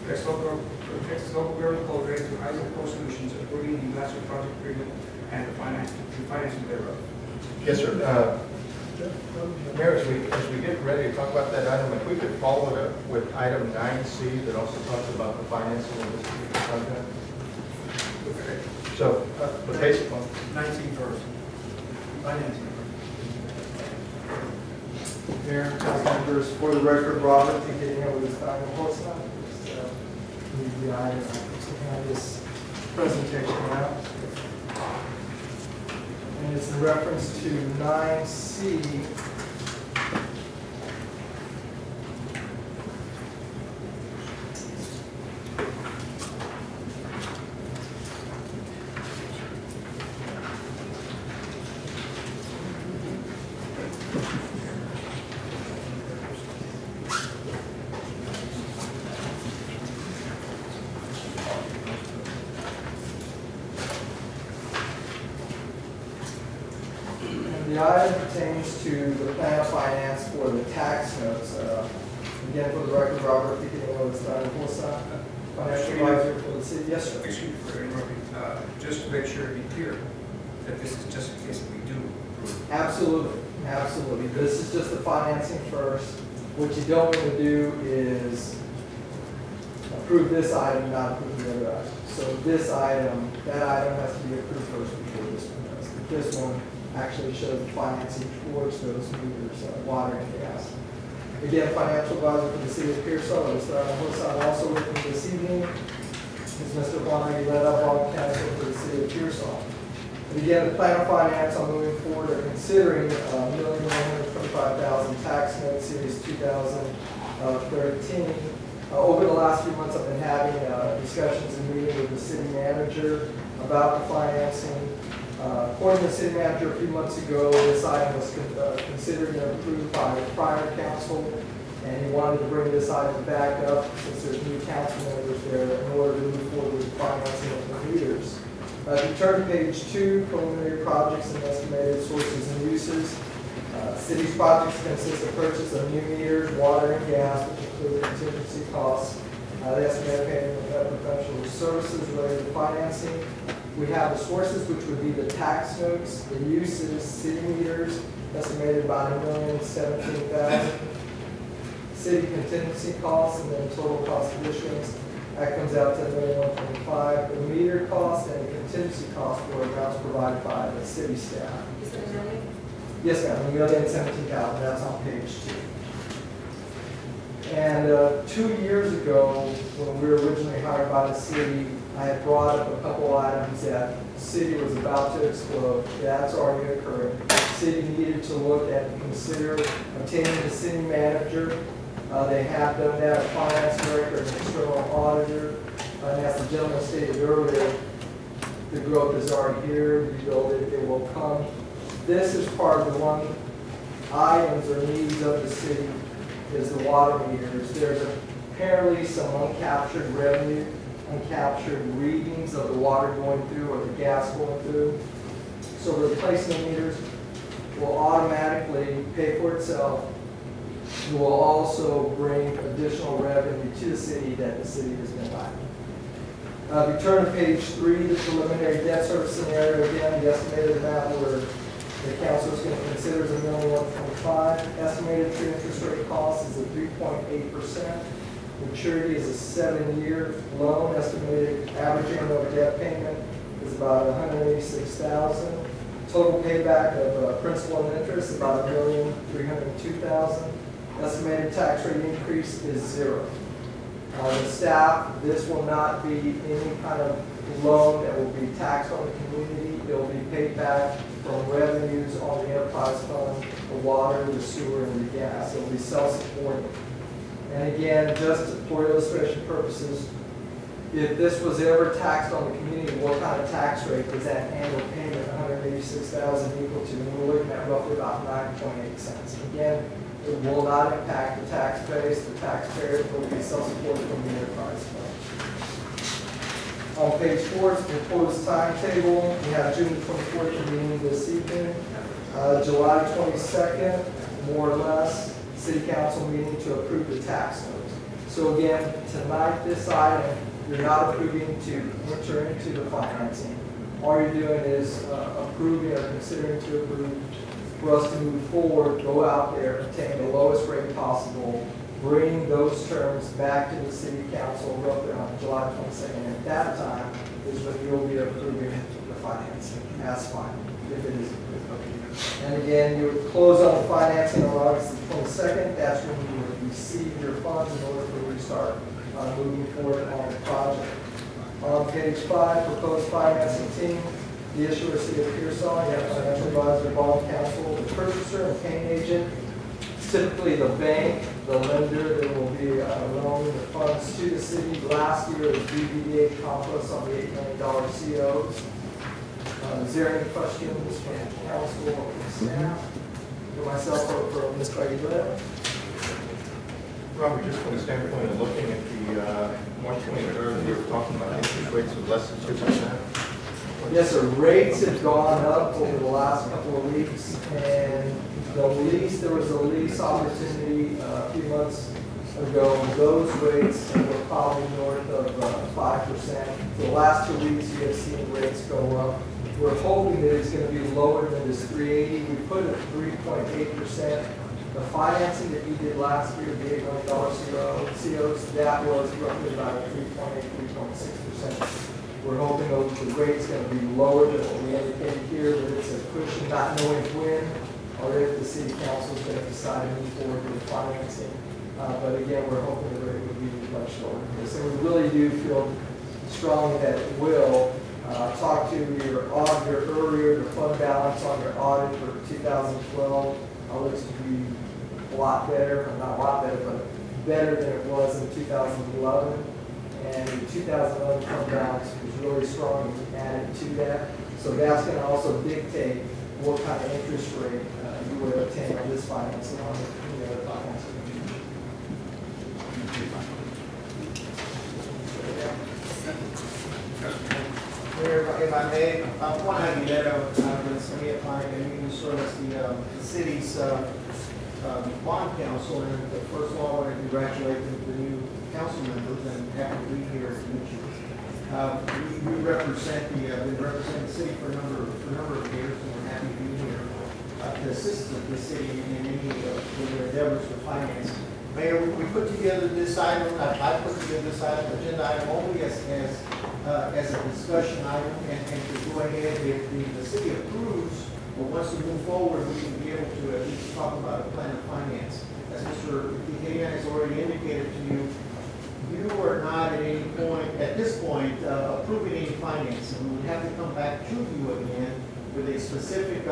Speaker 3: Texas Local Government Code related to Island Coast Solutions, approving the master project agreement and the financing thereof.
Speaker 10: Yes, sir. Mayor, as we get ready to talk about that item, if we could follow it up with item 9C that also talks about the financing of this project.
Speaker 3: Okay.
Speaker 10: So, the basic one.
Speaker 3: 19 first. Financing.
Speaker 15: Mayor, council members, for the record, Robert, beginning with this time of Hosa. Leave the item to have this presentation out. And it's in reference to 9C. The item pertains to the plan of finance for the tax notes. Again, for the record, Robert Piquet-Lewis, Hosa, financial advisor for the city. Yes, sir.
Speaker 3: Excuse me for interrupting. Just to make sure to be clear that this is just in case that we do approve.
Speaker 15: Absolutely, absolutely. This is just the financing first. What you don't want to do is approve this item, not approve the other item. So this item, that item has to be approved first before this one does. This one actually shows the financing towards those meters, water and gas. Again, financial advisor for the city of Pearsall, also with me this evening is Mr. Juan Aguilera, bond counsel for the city of Pearsall. And again, the plan of finance on moving forward are considering $1,125,000 tax note series 2013. Over the last few months, I've been having discussions and meetings with the city manager about the financing. According to the city manager a few months ago, this item was considered and approved by the prior council, and he wanted to bring this item back up since there's new council members there in order to move forward with the financing of the meters. If you turn to page 2, preliminary projects and estimated sources and uses. City's projects consist of purchase of new meters, water and gas, which include contingency costs. The estimated payment of professional services related to financing. We have the sources, which would be the tax notes, the uses, city meters, estimated about $1,017,000. City contingency costs, and then total cost of issuance. That comes out to $1,125,000. The meter cost and the contingency cost were amounts provided by the city staff.
Speaker 12: Is it a million?
Speaker 15: Yes, ma'am, $1,017,000. That's on page 2. And 2 years ago, when we were originally hired by the city, I had brought up a couple items that the city was about to explode. That's already occurred. The city needed to look at and consider obtaining the city manager. They have done that, a finance director, an external auditor. And as the gentleman stated earlier, the growth is already here, you build it, it will come. This is part of the one items or needs of the city is the water meters. There's apparently some uncaptured revenue, uncaptured readings of the water going through or the gas going through. So replacing the meters will automatically pay for itself. It will also bring additional revenue to the city that the city has been lacking. If you turn to page 3, the preliminary debt service scenario, again, the estimated amount where the council is going to consider is $1,125,000. Estimated true interest rate cost is at 3.8%. Maturity is a 7-year loan. Estimated average annual debt payment is about $186,000. Total payback of principal and interest is about $1,302,000. Estimated tax rate increase is 0. The staff, this will not be any kind of loan that will be taxed on the community. It will be paid back from revenues on the enterprise fund, the water, the sewer, and the gas. It will be self-supporting. And again, just for illustration purposes, if this was ever taxed on the community, what kind of tax rate is that annual payment, $186,000 equal to? And we're looking at roughly about 9.8 cents. Again, it will not impact the tax base. The taxpayers will be self-supported from the enterprise fund. On page 4 is the proposed timetable. We have June 24th meeting this evening. July 22nd, more or less, City Council meeting to approve the tax notes. So again, tonight this item, you're not approving to enter into the financing. All you're doing is approving or considering to approve for us to move forward, go out there, obtain the lowest rate possible, bring those terms back to the City Council roughly on July 22nd. And at that time is when you'll be approving the financing as final, if it is approved. And again, you would close on the financing on August the 22nd. That's when you would receive your funds in order for you to start moving forward on the project. On page 5, proposed financing team. The issuer is City of Pearsall. You have financial advisor, bond counsel, the purchaser, and paying agent. Typically the bank, the lender that will be loaning the funds to the city. Last year was BBVA Compass on the $8 million COs. Is there any questions from the council or from staff? For myself or for Ms. Aguilera?
Speaker 10: Robert, just from the standpoint of looking at the March 23rd, we were talking about interest rates of less than 2%.
Speaker 15: Yes, sir. Rates have gone up over the last couple of weeks, and there was a lease opportunity a few months ago. Those rates were probably north of 5%. For the last 2 weeks, you have seen rates go up. We're hoping that it's going to be lower than this 3.80. We put it at 3.8%. The financing that we did last year, the $8 million COs, that was roughly about 3.8, 3.6%. We're hoping the rate's going to be lower than what we indicated here, but it's a cushion, not knowing when or if the city council is going to decide to move forward with financing. But again, we're hoping the rate would be much lower than this. And we really do feel strongly that it will. Talk to your auditor earlier, the fund balance on your audit for 2012 looks to be a lot better, or not a lot better, but better than it was in 2011. And the 2011 fund balance was really strong and we added to that. So that's going to also dictate what kind of interest rate you would obtain on this financing on the other financing.
Speaker 16: If I may, Juan Aguilera, with City of Pine, and you serve as the city's bond counsel. And first of all, I want to congratulate the new council members and happy to be here to meet you. We represent the city for a number of years, and we're happy to be here to assist the city in any of their endeavors for finance. Mayor, we put together this item. I put together this item, agenda item, only as a discussion item, and to go ahead if the city approves or wants to move forward, we can be able to at least talk about a plan of finance. as Mr. Tejeda has already indicated to you, you are not at any point, at this point, approving any financing. We would have to come back to you again with a specific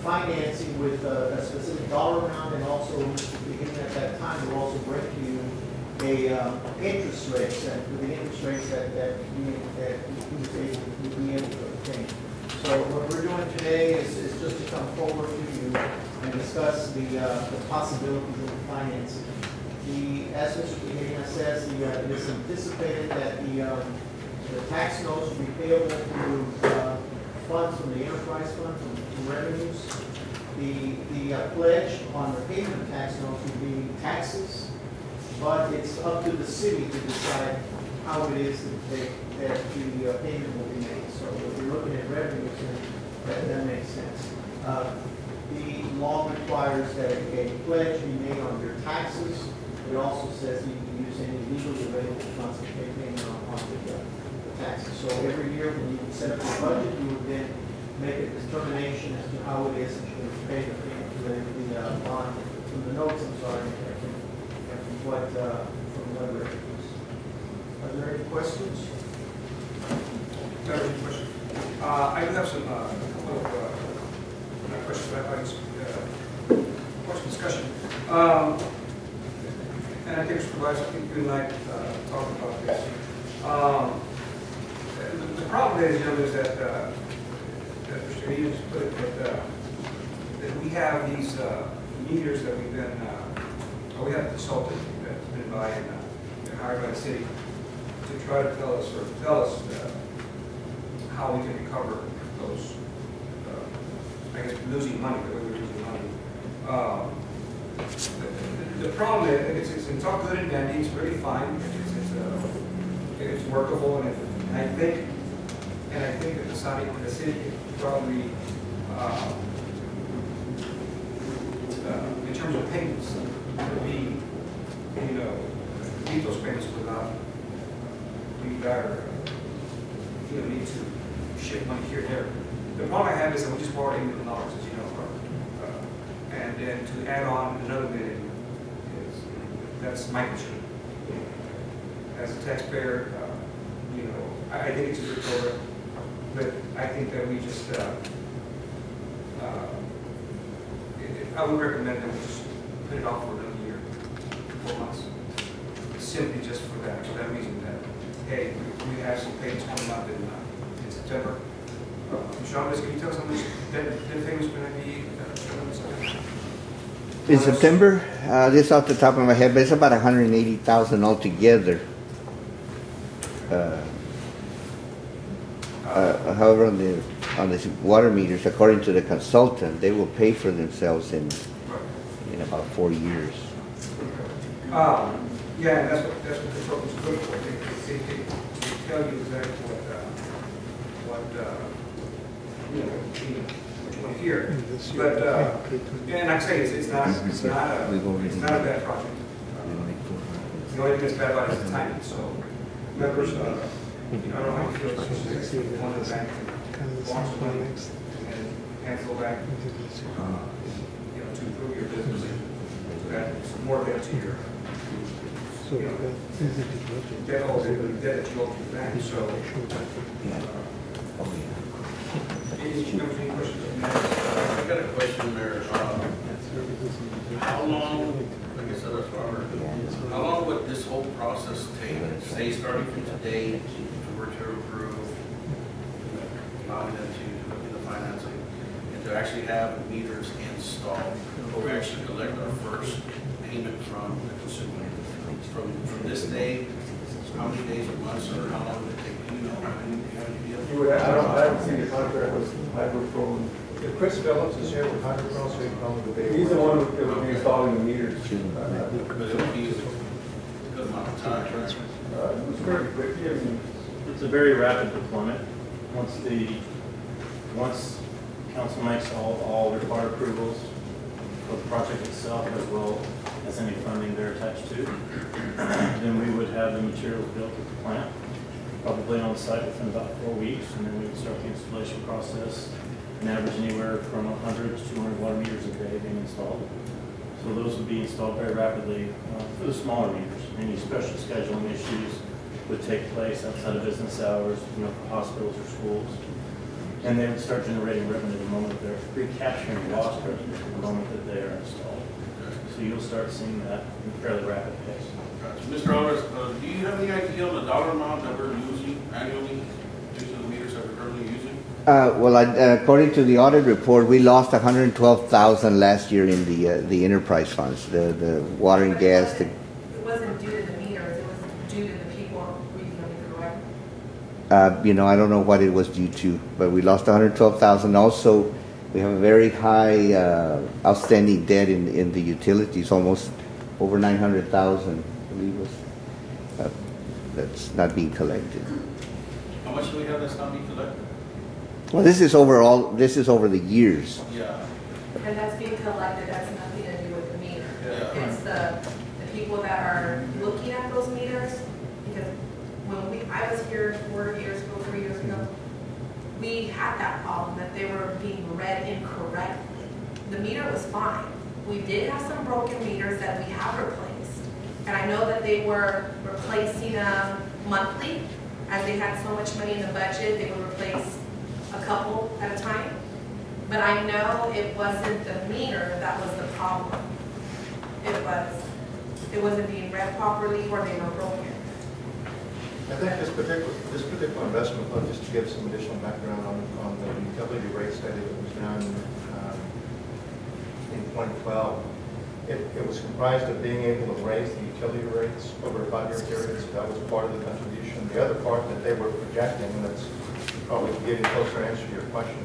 Speaker 16: financing with a specific dollar amount, and also Mr. Tejeda at that time will also bring to you interest rates, and with the interest rates that he was able to be able to obtain. So what we're doing today is just to come forward to you and discuss the possibilities of financing. As Mr. Tejeda says, it is anticipated that the tax notes will be payable through funds from the enterprise fund, from revenues. The pledge on the payment of tax notes will be taxes, but it's up to the city to decide how it is that the payment will be made. So if you're looking at revenues, then that makes sense. The law requires that a pledge be made on your taxes. It also says you can use any legally available funds to pay payment on the taxes. So every year when you set up your budget, you would then make a determination as to how it is that you're going to pay the bond, from the notes, I'm sorry, and from what revenues. Are there any questions?
Speaker 3: Any questions? I do have some couple of not questions, but I just question discussion. And I think, Mr. Vice, I think you and I talked about this. The problem, ladies and gentlemen, is that Mr. Hayes put it that we have these meters that we've been, we have a consultant that's been by and hired by the city to try to tell us how we can recover those, I guess, losing money, the way we're losing money. The problem is, it's all good and dandy, it's really fine, it's workable, and I think that the city could probably, in terms of payments, would be, meet those payments without being better, need to ship money here and there. The problem I have is that we just borrowed $8 million, as you know, and then to add on another $1 million that's microchip. As a taxpayer, I think it's a good program, but I think that we just, I would recommend that we just put it off for another year, 4 months, simply just for that reason that, hey, we have some payments coming up in September. Sean, can you tell us how much that payment's going to be?
Speaker 2: In September, this off the top of my head, but it's about 180,000 altogether. However, on the water meters, according to the consultant, they will pay for themselves in about 4 years.
Speaker 3: Yeah, and that's what the consultant's good for. They tell you exactly what you want to hear. But and like I say, it's not a bad project. The only thing that's bad about it is the timing. So members, I don't know how you feel. One of the bank wants money and then cancel back, to improve your business. So that's more of that to your debt that you owe to the bank. So. Any questions?
Speaker 14: I got a question, Mayor. How long, like I said, how long would this whole process take? Say, starting from today, if we were to approve, allowing them to look into financing, and to actually have meters installed, we actually collect our first payment from the consumer. From this day, how many days or months, or how long would it take? Do you know?
Speaker 10: I haven't seen the contract with Hydro-Pro. If Chris Phillips is here with Hydro-Pro, so he can tell me the date. He's the one who will be installing the meters.
Speaker 14: But it would be a good amount of time.
Speaker 10: It's very quick.
Speaker 17: It's a very rapid deployment. Once council makes all required approvals for the project itself, as well as any funding they're attached to, then we would have the materials built at the plant, probably on site within about 4 weeks, and then we would start the installation process and average anywhere from 100 to 200 water meters a day being installed. So those would be installed very rapidly for the smaller meters. Any special scheduling issues would take place outside of business hours, for hospitals or schools. And they would start generating revenue the moment they're recapturing lost revenue the moment that they are installed. So you'll start seeing that in a fairly rapid pace.
Speaker 14: Mr. Alvarez, do you have any idea on the dollar amount that we're using annually due to the meters that we're currently using?
Speaker 2: Well, according to the audit report, we lost $112,000 last year in the enterprise funds, the water and gas.
Speaker 12: It wasn't due to the meters, it was due to the people reading them correct.
Speaker 2: I don't know what it was due to, but we lost $112,000. Also, we have a very high outstanding debt in the utilities, almost over $900,000, I believe was. That's not being collected.
Speaker 14: How much do we have that's not being collected?
Speaker 2: Well, this is over the years.
Speaker 14: Yeah.
Speaker 12: And that's being collected, that's nothing to do with the meter.
Speaker 14: Yeah.
Speaker 12: It's the people that are looking at those meters, because when I was here 4 years ago, 3 years ago, we had that problem that they were being read incorrectly. The meter was fine. We did have some broken meters that we have replaced. And I know that they were replacing them monthly, as they had so much money in the budget, they would replace a couple at a time. But I know it wasn't the meter that was the problem. It wasn't being read properly or they were broken.
Speaker 10: I think this particular investment, just to give some additional background on the utility rate study that was done in 2012, it was comprised of being able to raise the utility rates over a 5-year period. So that was part of the contribution. The other part that they were projecting, and that's probably getting closer answer to your question,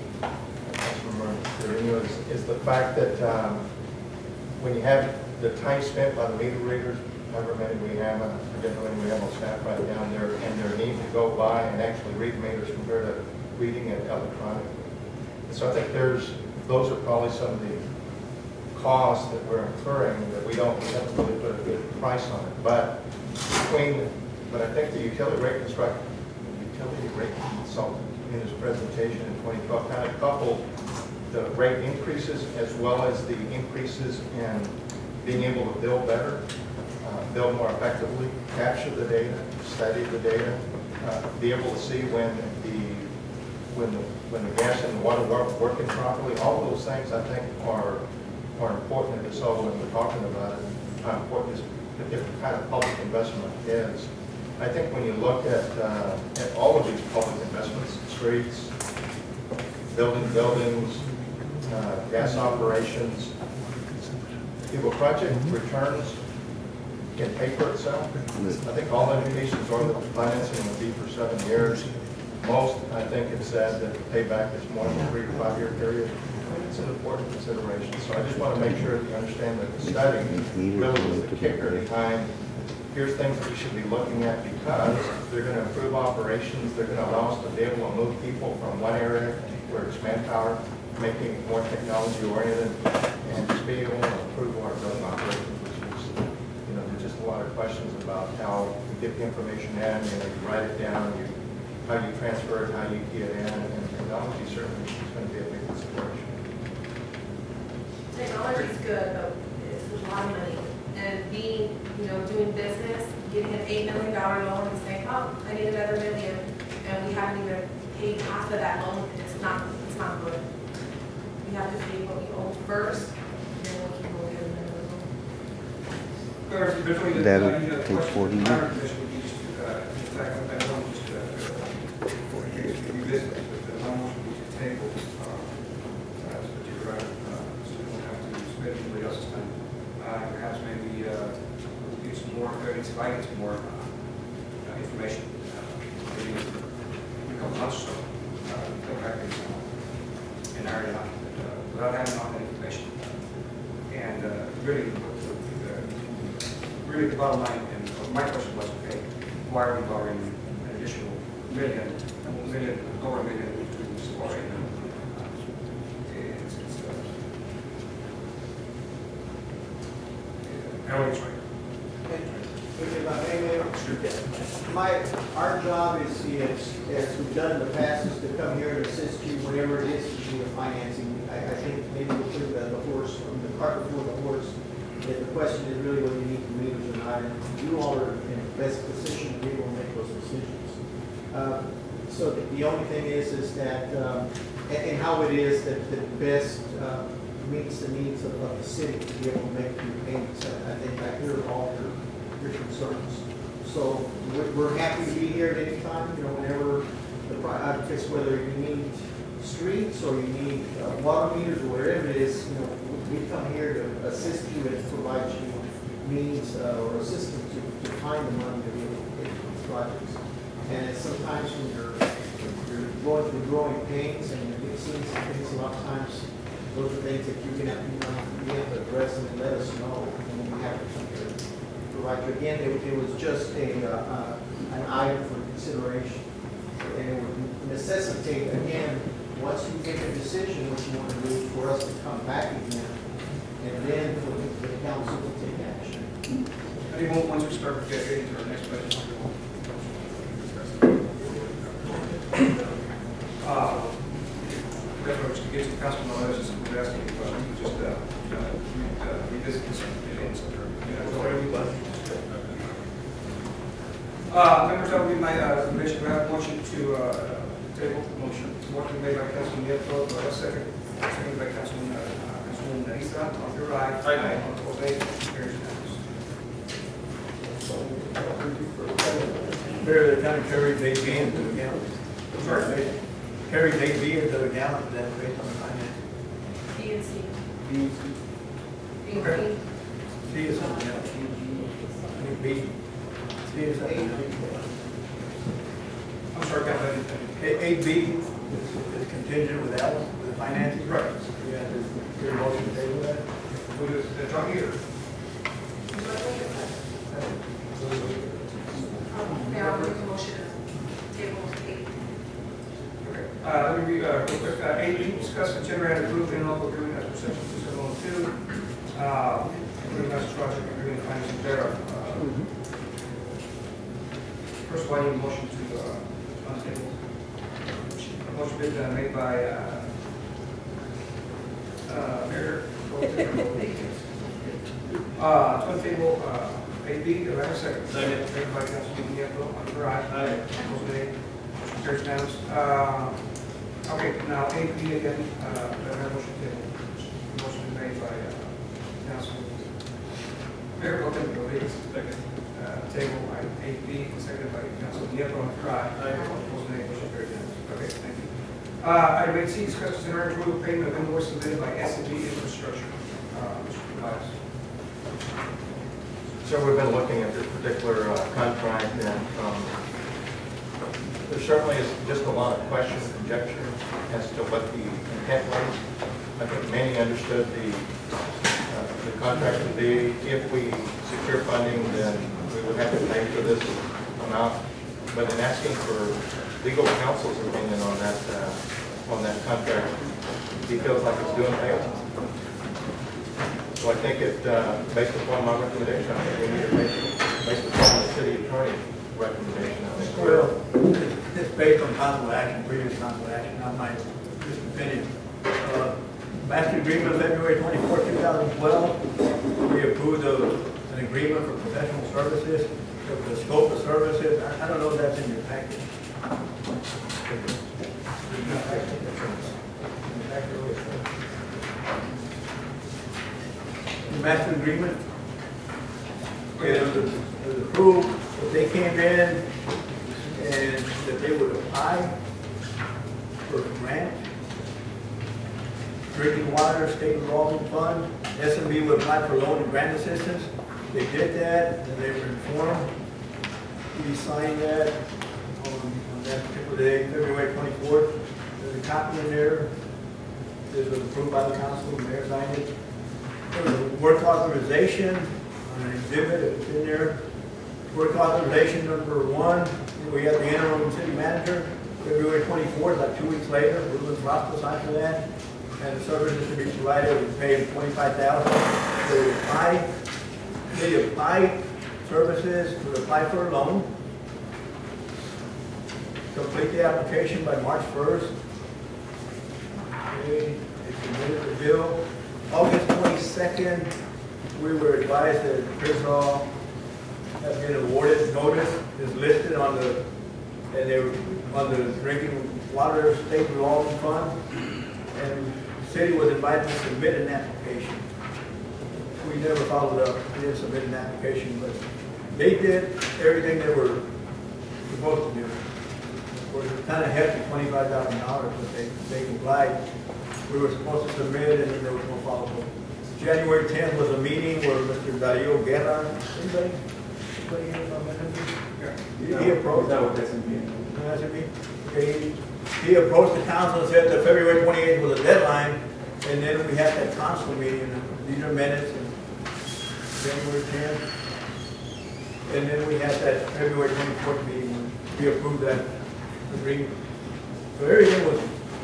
Speaker 10: is the fact that when you have the time spent by the meter readers, however many we have, I forget how many we have on staff right down there, and their need to go by and actually read meters compared to reading it electronically. And so I think those are probably some of the costs that we're incurring that we haven't really put a good price on it. But I think the utility rate consultant in his presentation in 2012 kind of coupled the rate increases as well as the increases in being able to bill better, bill more effectively, capture the data, study the data, be able to see when the gas and the water weren't working properly. All of those things I think are important, and so when we're talking about it, how important is the different kind of public investment is. I think when you look at all of these public investments, streets, buildings, gas operations, if a project returns can pay for itself, I think all indications are that the financing will be for 7 years. Most, I think, have said that the payback is more than a 3 to 5 year period. It's an important consideration. So I just want to make sure that you understand that the study really was the kicker behind here's things that we should be looking at because they're going to improve operations, they're going to allow us to be able to move people from one area where it's manpower, making it more technology oriented, and just being able to improve our building operations, which is, there's just a lot of questions about how you get the information in, you write it down, how you transfer it, how you key it in, and technology certainly is going to be a big consideration.
Speaker 12: Technology is good, but it's a lot of money. And doing business, getting an $8 million loan and saying, oh, I need another $1 million, and we haven't even paid half of that loan, it's not good. We have to pay what we owe first, and then we'll keep going with
Speaker 2: That'll take 40 years.
Speaker 3: Perhaps maybe get some more, if I get some more information, maybe in a couple months or so, go back and iron it out, without having all that information. And really the bottom line, and my question was, okay, why are we borrowing an additional $1 million, over $1 million to support it?
Speaker 16: Our job is, as we've done in the past, is to come here and assist you whenever it is to do the financing. I think maybe we'll put the cart before the horse. that the question is really whether you need the meters or not, and you all are in the best position to be able to make those decisions. So the only thing is that, and how it is that best meets the needs of the city to be able to make your payments. I think I hear all your concerns. So we're happy to be here at any time, you know, whenever just whether you need streets or you need water meters or whatever it is, you know, we come here to assist you and provide you means or assistance to find the money to be able to pay for these projects. And sometimes when you're going through growing pains and you're seeing some things, a lot of times those are things that you're going to have to address and let us know when we have to come here to provide you. Again, it was just an item for consideration. And it would necessitate, again, once you make a decision what you want to do, for us to come back again, and then for the council to take action.
Speaker 3: Anyone wants to start getting to our next budget? Reference to get some council knowledge, we're asking if we just revisit this. Members, that will be my recommendation. We have a motion to table the motion. Motion made by Councilman Nieto, do I have a second? Second by Councilman Isa. On your right. Aye. On the opposed, nay. Carries unanimous.
Speaker 18: Mayor, the county carried AB into the account.
Speaker 3: Sorry?
Speaker 18: Carried AB into the account, and then based on the finance.
Speaker 12: B and C.
Speaker 18: B and C.
Speaker 12: B and C.
Speaker 18: C is on the account. I think B. C is on the account.
Speaker 3: I'm sorry, Councilman.
Speaker 18: AB is contingent with that one, with the financing.
Speaker 3: Right.
Speaker 18: Yeah, your motion to table that?
Speaker 3: We'll do it right here.
Speaker 12: Now, I'll make a motion to table A.
Speaker 3: Okay. Let me read real quick. A, discuss, consider, and approve interlocal agreement as per section 2702. Master project agreement financing thereof. First of all, I need a motion to untable. A motion been made by Mayor. To untable AB, do I have a second? Second. Second by Councilman Nieto. On the right. Aye. Opposed, nay. Carries unanimous. Okay, now AB again, do I have a motion to table? Motion been made by Councilman Mayor Pro Tem Rodriguez. Second. Table by AB, seconded by Councilman Nieto. On the right. Aye. Opposed, nay. Motion carries unanimous. Okay, thank you. Item 8C, discuss consider approval of payment of invoice submitted by S&B Infrastructure. Mr. Tobias.
Speaker 10: So we've been looking at this particular contract, and there certainly is just a lot of question and conjecture as to what the intent was. I think many understood the contract to be, if we secure funding, then we would have to pay for this amount. But in asking for legal counsel's opinion on that contract, he feels like it's doing things. So I think it, based upon my recommendation, I think we need to make it based upon the city attorney's recommendation. I think
Speaker 18: Well, it's based on council action, previous council action, not my just opinion. Master agreement of February 24, 2012, we approved an agreement for professional services, the scope of services. I don't know if that's in your package. The master agreement, it was approved, that they came in and that they would apply for a grant, drinking water, state revolving fund, S&B would apply for loan and grant assistance. They did that, and they were informed. We signed that on that particular day, February 24th. There's a copy in there. This was approved by the council, the mayor signed it. There was a work authorization on an exhibit, it was in there. Work authorization number 1, we had the interim city manager, February 24th, like 2 weeks later, Ruben Frost signed for that. And the services to be provided, we paid $25,000. They apply services to apply for a loan. Complete the application by March 1st. Okay, they submitted the bill. August 22nd, we were advised that Pearsall has been awarded notice, is listed on the, and they were on the drinking water state revolving fund, and the city was invited to submit an application. We never followed up, we didn't submit an application, but they did everything they were supposed to do. Of course, it kind of hefty, $25,000, but they complied. We were supposed to submit, and then there was no follow-up. January 10th was a meeting where Mr. Dario Guerra, anybody here know him? He approached.
Speaker 8: That was SMB.
Speaker 18: Okay, he approached the council and said that February 28th was a deadline, and then we had that council meeting, and these are minutes, and January 10th. And then we had that February 24th meeting when we approved that agreement. So everything was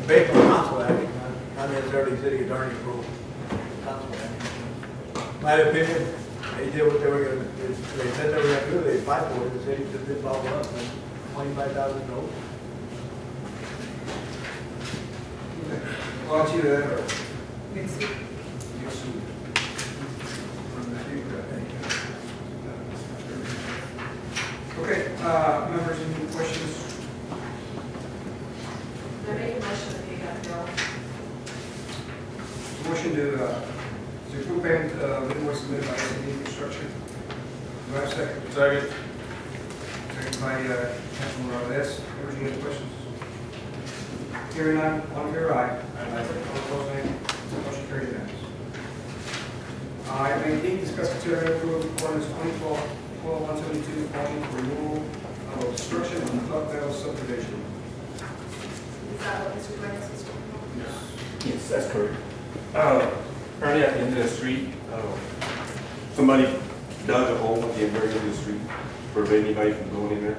Speaker 18: based on council action, not necessarily city attorney approval. Council action. My opinion, they did what they were going to do. They said they were going to do, they applied for it, the city just didn't follow up, and $25,000 notes.
Speaker 3: Well, it's either that or.
Speaker 12: Next week.
Speaker 3: Okay, members, any questions?
Speaker 12: I make a motion to pay that bill.
Speaker 3: Motion to approve payment of invoice submitted by SMB Construction. Do I have a second?
Speaker 14: Second.
Speaker 3: Second by Councilman Rodriguez. Members, any other questions? Hearing none, all in favor, aye. All opposed, nay. Motion carried unanimous. Item 18, discuss, consider, and approve ordinance 2012-172 calling for removal of obstruction on the Club Vale subdivision.
Speaker 12: Is that what Mr. Grant is talking about?
Speaker 8: Yes, that's correct. Currently at the end of the street, somebody dug a hole at the very end of the street to prevent anybody from going in there.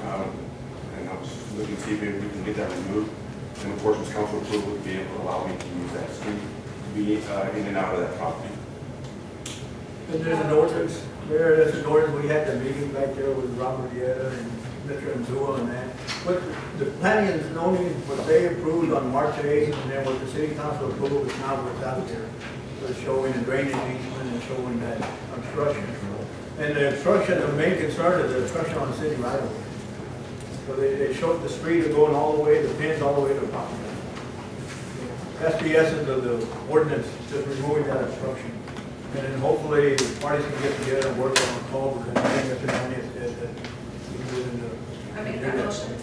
Speaker 8: And I was looking to see if we can get that removed. And of course, with council approval, would be able to allow me to use that street to be in and out of that property.
Speaker 18: And there's an ordinance, there's an ordinance, we had the meeting back there with Robert Yetta and Mr. Anzua and that. But the planning and zoning, what they approved on March 8th, and then what the city council approved is now what's out there. It's showing the drainage easement and showing that obstruction. And the obstruction, the main concern is the obstruction on the city right of way. So they showed the street going all the way, the pins all the way to the property. That's the essence of the ordinance, just removing that obstruction. And then hopefully the parties can get together and work on the culvert, and I think that's the money is that we can do it in the.
Speaker 12: I make that motion.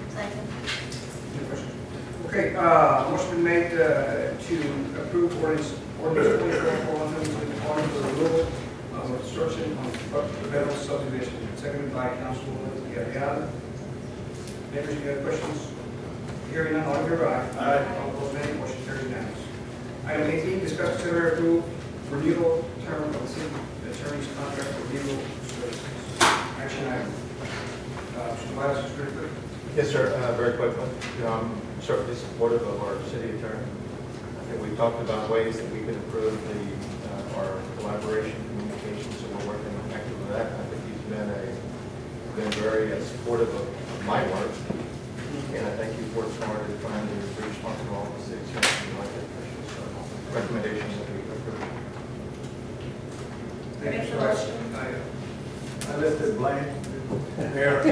Speaker 5: Second.
Speaker 3: Any questions? Okay, motion been made to approve ordinance 2012-172 calling for removal of obstruction on the Vale subdivision. Seconded by Councilwoman Ayala. Neighbors, any other questions? Hearing none, all in favor, aye. Aye. All opposed, nay. Motion carried unanimous. Item 18, discuss, consider, and approve renewal term of the city attorney's contract for legal services. Action item. Mr. Miles, just very quick.
Speaker 10: Yes, sir. Very quickly. I'm certainly supportive of our city attorney. I think we've talked about ways that we can improve our collaboration, communication, so we're working actively with that. I think he's been very supportive of my work, and I think he's worked hard at trying to be responsible to all the city attorney and elected officials. So recommendations that we approve.
Speaker 3: Thank you, sir.
Speaker 18: I left it blank. Mayor.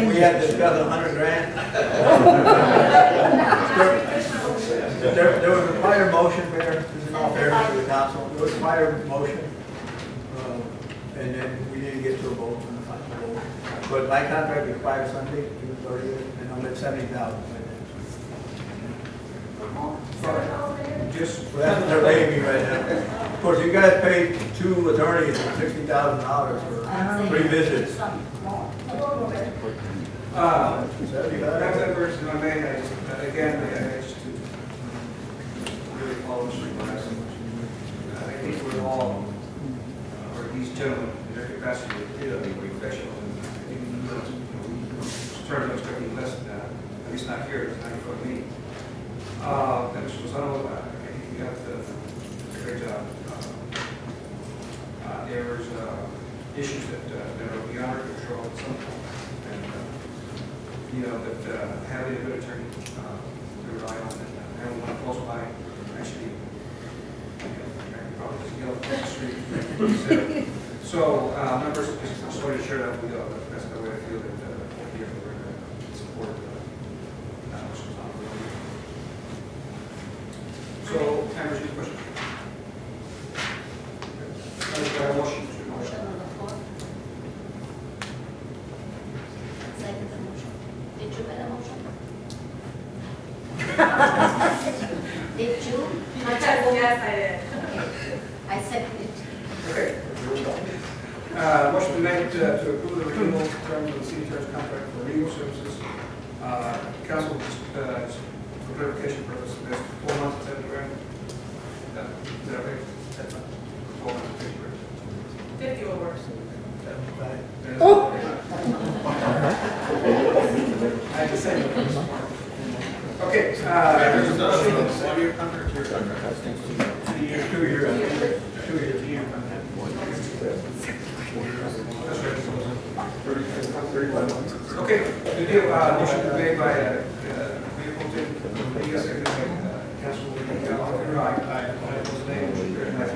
Speaker 18: We had discussed $100 grand. There was a prior motion, Mayor, this is all fairness to the council, there was a prior motion, and then we didn't get to a vote on the final vote. But my contract expires Sunday, June 30th, and I'm at $70,000. Just, that's what they're paying me right now. Of course, you guys paid 2 attorneys $60,000 for 3 visits.
Speaker 3: That's that version I made. Again, I just really follow the street by so much. I think we're all, or these gentlemen, in their capacity, be professional. And certainly expecting less than that, at least not here, it's not in front of me. And Mr. Lozano, I think you got a great job. There was issues that are beyond our control at some point. And, that having a good attorney to rely on and and one close by, actually, probably just yell across the street. So, members, just wanted to share that with you, that's the way I feel that here we're going to support what's on the road. So, members, any questions? Motion.
Speaker 5: Motion on the floor. Second the motion. Did you get a motion? Did you?
Speaker 12: Yes, I did.
Speaker 5: Okay. I second it.
Speaker 3: Okay. Motion made to approve the renewal terms of the city attorney's contract for legal services. Council, for clarification purposes, there's 4 months, is that correct? Is that okay? That's not 4 months,
Speaker 12: 50 will work.
Speaker 3: Oh! I had to say. Okay, there's a motion. 1 year contract, 2 year contract. 2 years. 2 years. 2 years. 2 year contract. Okay, the deal, motion made by Mayor Fulton, Rodriguez, seconded by Councilwoman Alcantara. Aye. All opposed, nay. Motion carries.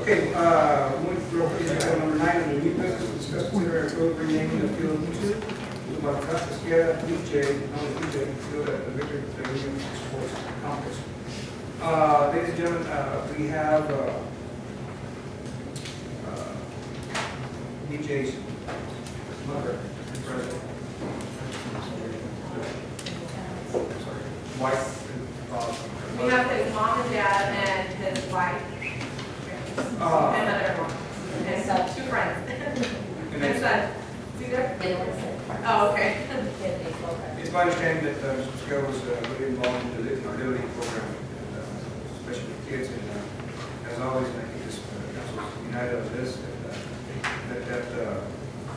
Speaker 3: Okay, moving real quick to item number 9 on the new business, discuss consider approve renaming the field to Marcasquera DJ, known as DJ field at the Victor Williams Sports Complex. Ladies and gentlemen, we have DJ's mother, president, wife, and father.
Speaker 12: We have his mom and dad and his wife. And mother-in-law. And so 2 friends. And son. See there? Oh, okay.
Speaker 3: It's my understanding that Mr. Scott was really involved in the Living Our Liberty program, especially with kids. And as always, I think this council is united on this, that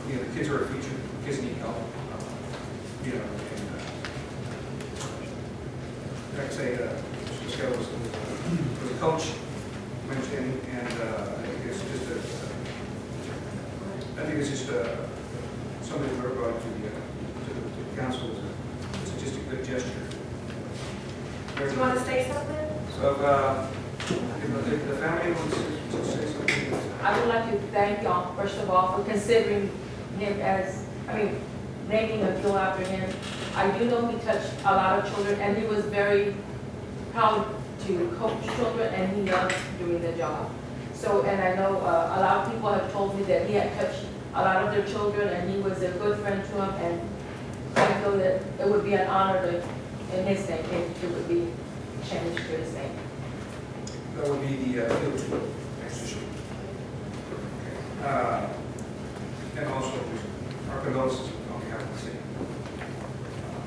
Speaker 3: you know, the kids are a future, kids need help. You know, and like I say, Mr. Scott was a coach, my understanding, and I think it's just something that we're brought to the council. It's just a good gesture.
Speaker 12: Do you want to say something?
Speaker 3: So, if the family wants to say something.
Speaker 19: I would like to thank y'all, first of all, for considering him as, naming a field after him. I do know he touched a lot of children, and he was very proud to coach children, and he loves doing the job. So, and I know a lot of people have told me that he had touched a lot of their children, and he was a good friend to them, and I feel that it would be an honor to, in his name, if it would be changed to his name.
Speaker 3: That would be the field trip exercise. And also, our condolences on behalf of the city.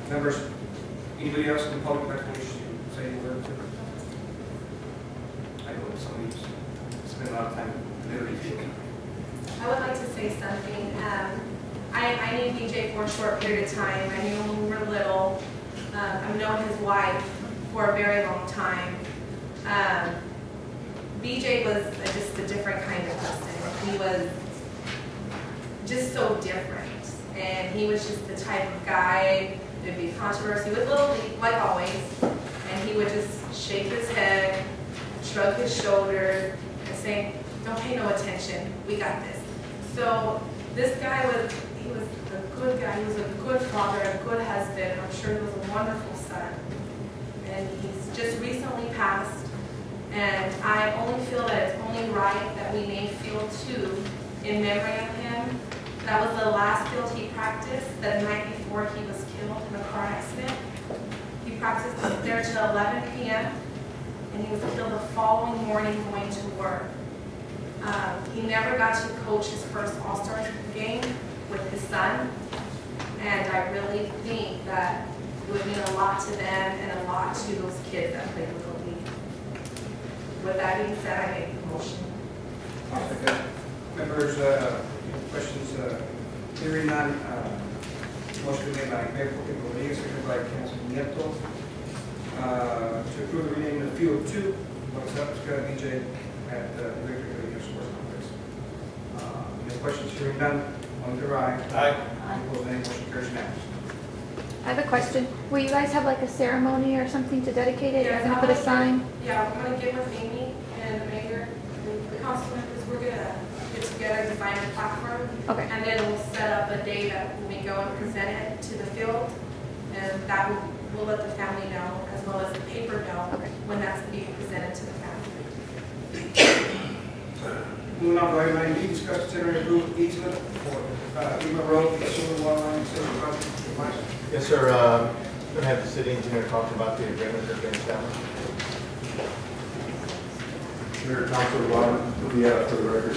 Speaker 3: Members, anybody else in the public that wish to say a word? I know somebody's spent a lot of time literally.
Speaker 12: I would like to say something. I knew BJ for a short period of time. I knew him when we were little. I've known his wife for a very long time. BJ was just a different kind of person. He was just so different. And he was just the type of guy, there'd be controversy with Little League, like always. And he would just shake his head, shrug his shoulders, and say, don't pay no attention, we got this. So this guy he was a good guy, he was a good father, a good husband. I'm sure he was a wonderful son. And he's just recently passed. And I only feel that it's only right that we name Field 2 in memory of him. That was the last field he practiced the night before he was killed in a car accident. He practiced there till 11 p.m. and he was killed the following morning going to work. He never got to coach his first All-Star game with his son, and I really think that it would mean a lot to them and a lot to those kids that played Little League. With that being said, I make the motion.
Speaker 3: Okay. Members, questions? Hearing none. Motion made by Mayor Rodriguez, seconded by Councilman Nieto, to approve the renaming of Field 2, Marcasquera DJ at the Victor Williams Sports Complex. Any questions? Hearing none. All in favor, aye. Aye. Opposed, nay. Motion carries unanimously.
Speaker 11: I have a question. Will you guys have like a ceremony or something to dedicate it? You're gonna put a sign?
Speaker 12: Yeah, I'm gonna get with Amy and the mayor, and the council members, we're gonna get together and find a platform.
Speaker 11: Okay.
Speaker 12: And then we'll set up a day that we go and present it to the field, and that we'll let the family know, as well as the paper know, when that's being presented to the family.
Speaker 3: Moving on to item 9B, discuss, consider, and approve easement for Lima Road, sewer water line extension project. Mike?
Speaker 10: Yes, sir. I'm going to have the city engineer talk about the agreement that's been established.
Speaker 8: Mayor, Councilor Water, for the record.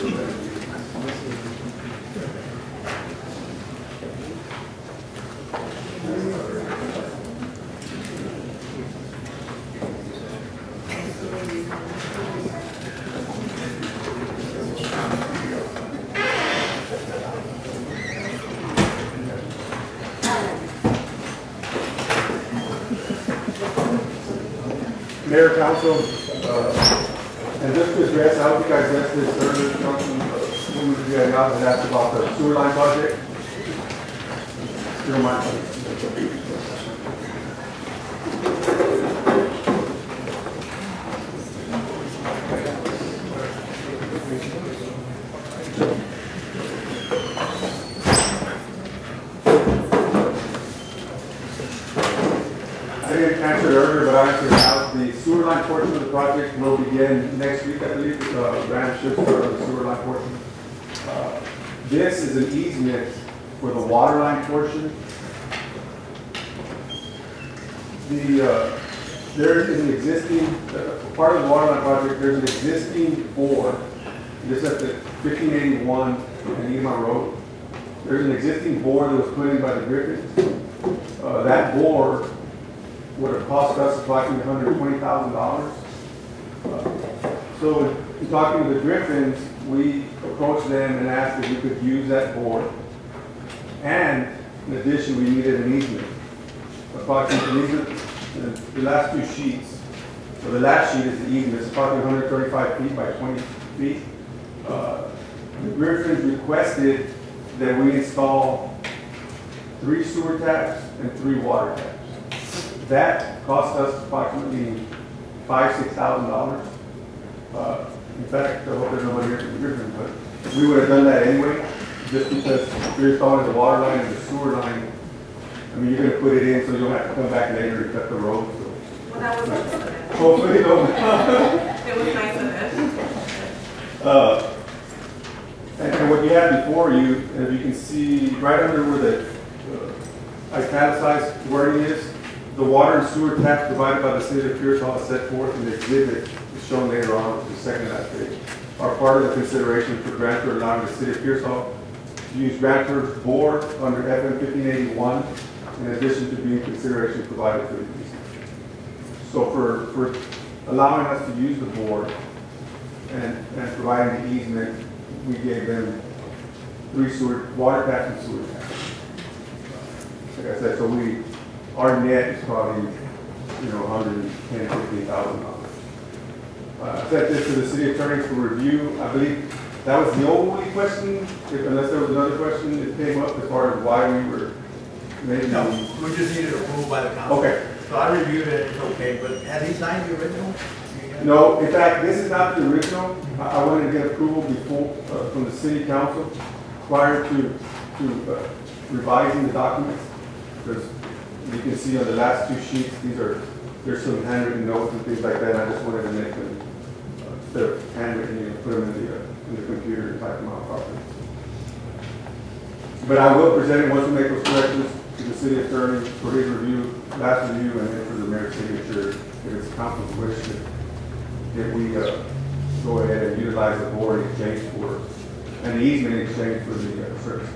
Speaker 8: Mayor, Council, and just to address, I hope you guys addressed this earlier, when we had asked about the sewer line project. Still mind. I didn't answer it earlier, but I answered now. The sewer line portion of the project will begin next week, I believe. Grant should start on the sewer line portion. This is an easement for the water line portion. There is an existing, part of the water line project, there's an existing bore. This is at the 1581 and Lima Road. There's an existing bore that was put in by the Griffins. That bore would have cost us approximately $120,000. So in talking to the Griffins, we approached them and asked if we could use that board. And in addition, we needed an easement. Approximately the last two sheets. So the last sheet is the easement. It's approximately 135 feet by 20 feet. The Griffins requested that we install 3 sewer taps and 3 water taps. That cost us approximately $5,000–6,000. In fact, I hope there's nobody here from the Griffin, but we would have done that anyway, just because we're installing the water line and the sewer line. I mean, you're going to put it in so you don't have to come back later and cut the road. So.
Speaker 12: Well, that was nice of it.
Speaker 8: Hopefully, no.
Speaker 12: It was nice of it.
Speaker 8: And what you have before you, as you can see, right under where the italicized wording is, the water and sewer taps provided by the city of Pearsall is set forth in the exhibit shown later on, which is the second last page, are part of the consideration for grantor allowing the city of Pearsall to use grantor's board under FM 1581, in addition to being consideration provided for the easement. So for allowing us to use the board and providing the easement, we gave them 3 sewer water taps and sewer taps. Like I said, so our net is probably, $110,000–$115,000. I sent this to the city attorney for review. I believe that was the only question, unless there was another question that came up as far as why we were maybe.
Speaker 18: No, we just needed approval by the council.
Speaker 8: Okay.
Speaker 18: So I reviewed it, it's okay, but had he signed the original?
Speaker 8: No, in fact, this is not the original. I wanted to get approval before from the city council prior to revising the documents. Because you can see on the last 2 sheets, there's some handwritten notes and things like that. I just wanted to make them instead of handwritten, put them in the computer and type them out properly. But I will present it once we make those corrections to the city attorney for his review, last review, and then for the mayor's signature. If it's council's wish that we go ahead and utilize the board in exchange for, and the easement in exchange for the services.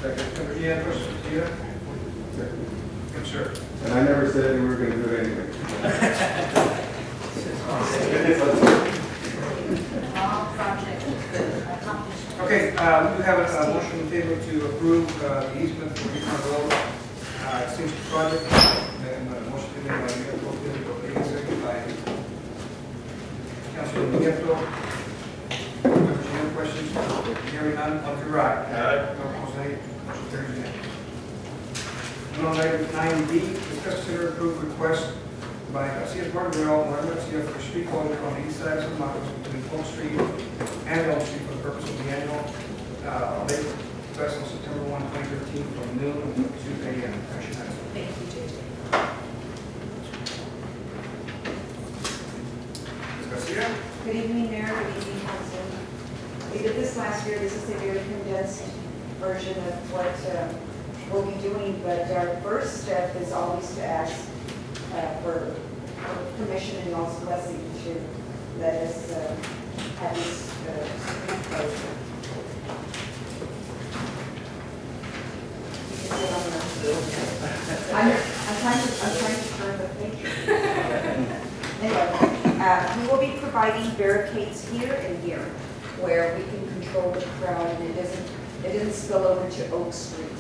Speaker 3: Second. Any other questions? Yes, sir.
Speaker 8: And I never said we were going to do it anyway.
Speaker 3: Okay, we have a motion on the table to approve the easement for Pearsall Road extension project. And motion made by Mayor Pro Tem Rodriguez, second by Councilor Nieto. Any questions? questions? Hearing none, all in favor, aye. No opposed, nay. Motion carries unanimously. And on item 9B, discuss, consider, approve request by Garcia Martinello, Garcia for street closure on the east side of San Marcos between Polk Street and Elm Street for the purpose of the annual Lake Festival, September 1, 2013, from noon to 2 a.m. Commissioner Hess.
Speaker 12: Thank you, JJ.
Speaker 3: Ms. Garcia?
Speaker 20: Good evening, Mayor. Good evening, Council. We did this last year. This is a very condensed version of what we'll be doing, but our first step is always to ask for permission and y'all's blessing to let us have this street closure. You can sit on the- I'm trying to turn the page. Anyway, we will be providing barricades here and here where we can control the crowd and it doesn't spill over to Oak Street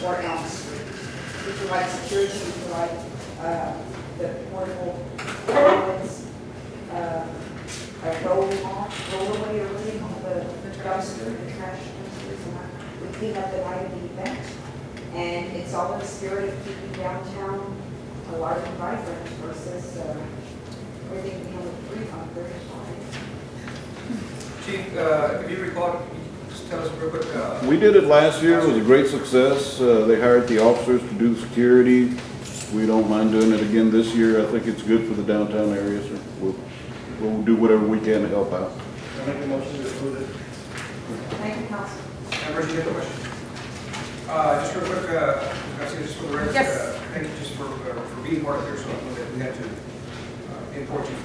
Speaker 20: or Elm Street. We provide security, we provide the portable toilets, a roll-away, or what do you call the dumpster, the trash dumpsters, and that. We clean up the night of the event. And it's all in the spirit of keeping downtown alive and vibrant versus everything being free on Thursday.
Speaker 3: Chief, if you recall, just tell us real quick.
Speaker 8: We did it last year. It was a great success. They hired the officers to do security. We don't mind doing it again this year. I think it's good for the downtown area, so we'll do whatever we can to help out.
Speaker 16: I make a motion to approve it.
Speaker 20: Thank you, Council.
Speaker 3: Members, you get the question? Just real quick, just for the record,
Speaker 20: Yes.
Speaker 3: thank you just for being part of here, so I know that we had to import you.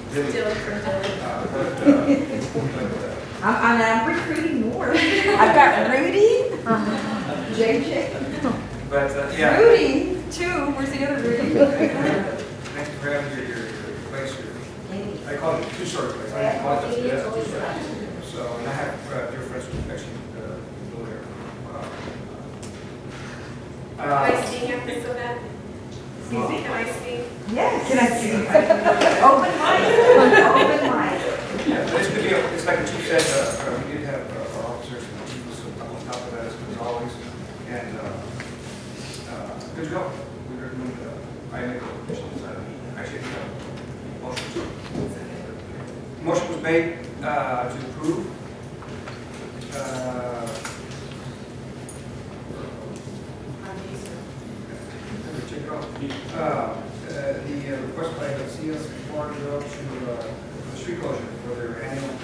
Speaker 20: I'm recruiting more. I've got Rudy, JJ,
Speaker 3: But, yeah.
Speaker 20: Rudy, too. Where's the other Rudy?
Speaker 3: Thank you for having your place here. I call it two-story place. I didn't call it just a two-story. So, and I have dear friends who actually live there.
Speaker 12: Can I sing after so bad? Excuse me, can I sing?
Speaker 20: Yes. Can I see? Open mic. Open mic.
Speaker 3: Yeah, this could be, it's like the chief said, we did have our officers and the chief was on top of that as always. And, good to go. We recommend, I make a motion, actually, motion was made, to approve. Check it out. The request by the CS Florida to the street closure for their annual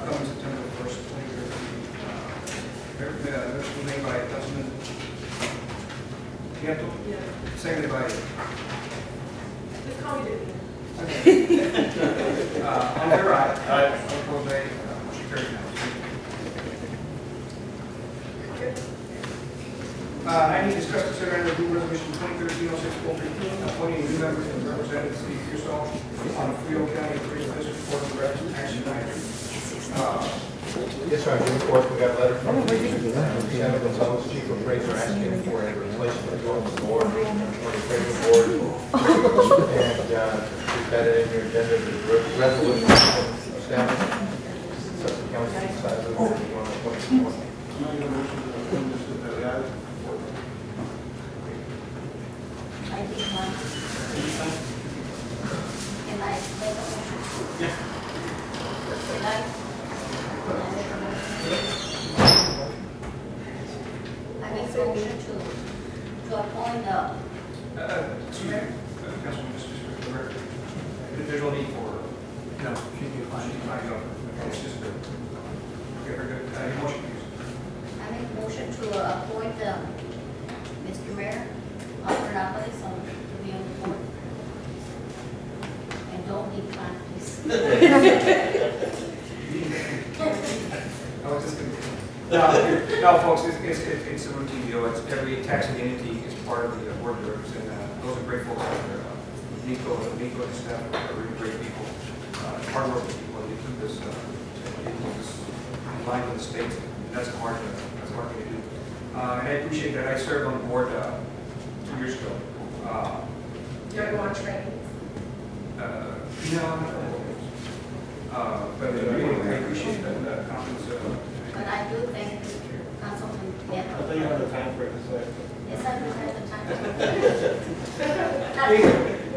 Speaker 3: coming September 1st, 2013. Motion made by Councilman Pietro, seconded by.
Speaker 12: Just call me Vivian.
Speaker 3: On your right. All opposed, nay. Motion carries now. I need to discuss, consider, and review resolution 2013-06-415, appointing new members to represent the city of Pearsall on the Frio County Appraisal District Board of Directors action item.
Speaker 10: Yes, sir. June 4th, we got a letter from Shannon Gonzalez, Chief Appraiser, asking for a replacement on the board, on the appraisal board. And we've got it in your agenda, the resolution established. So the council decides whether you want to appoint someone.
Speaker 5: I think one. Can I make a motion?
Speaker 3: Yeah.
Speaker 5: Can I? I make a motion to appoint
Speaker 3: Councilman, just for the record, there's no need for. No, she'd be fine. She's fine, it's just good. Okay, very good. Your motion, please.
Speaker 5: I make a motion to appoint Mr. Mayor, Annapolis to be on the board. And don't be kind, please.
Speaker 3: I was just going to. No, folks, it's a routine deal. It's every taxing entity is part of the board of directors, and those are great folks out there. Nico and staff are really great people, hardworking people, and they keep this in line with the state. And that's a hard thing to do. And I appreciate that. I served on the board 2 years ago.
Speaker 12: You're going to training?
Speaker 3: No, but anyway, I appreciate that confidence.
Speaker 5: But I do thank Mr. Councilman
Speaker 17: I
Speaker 5: Nieto.
Speaker 17: thought you had the time for it this way.
Speaker 5: Yes, I do have the time.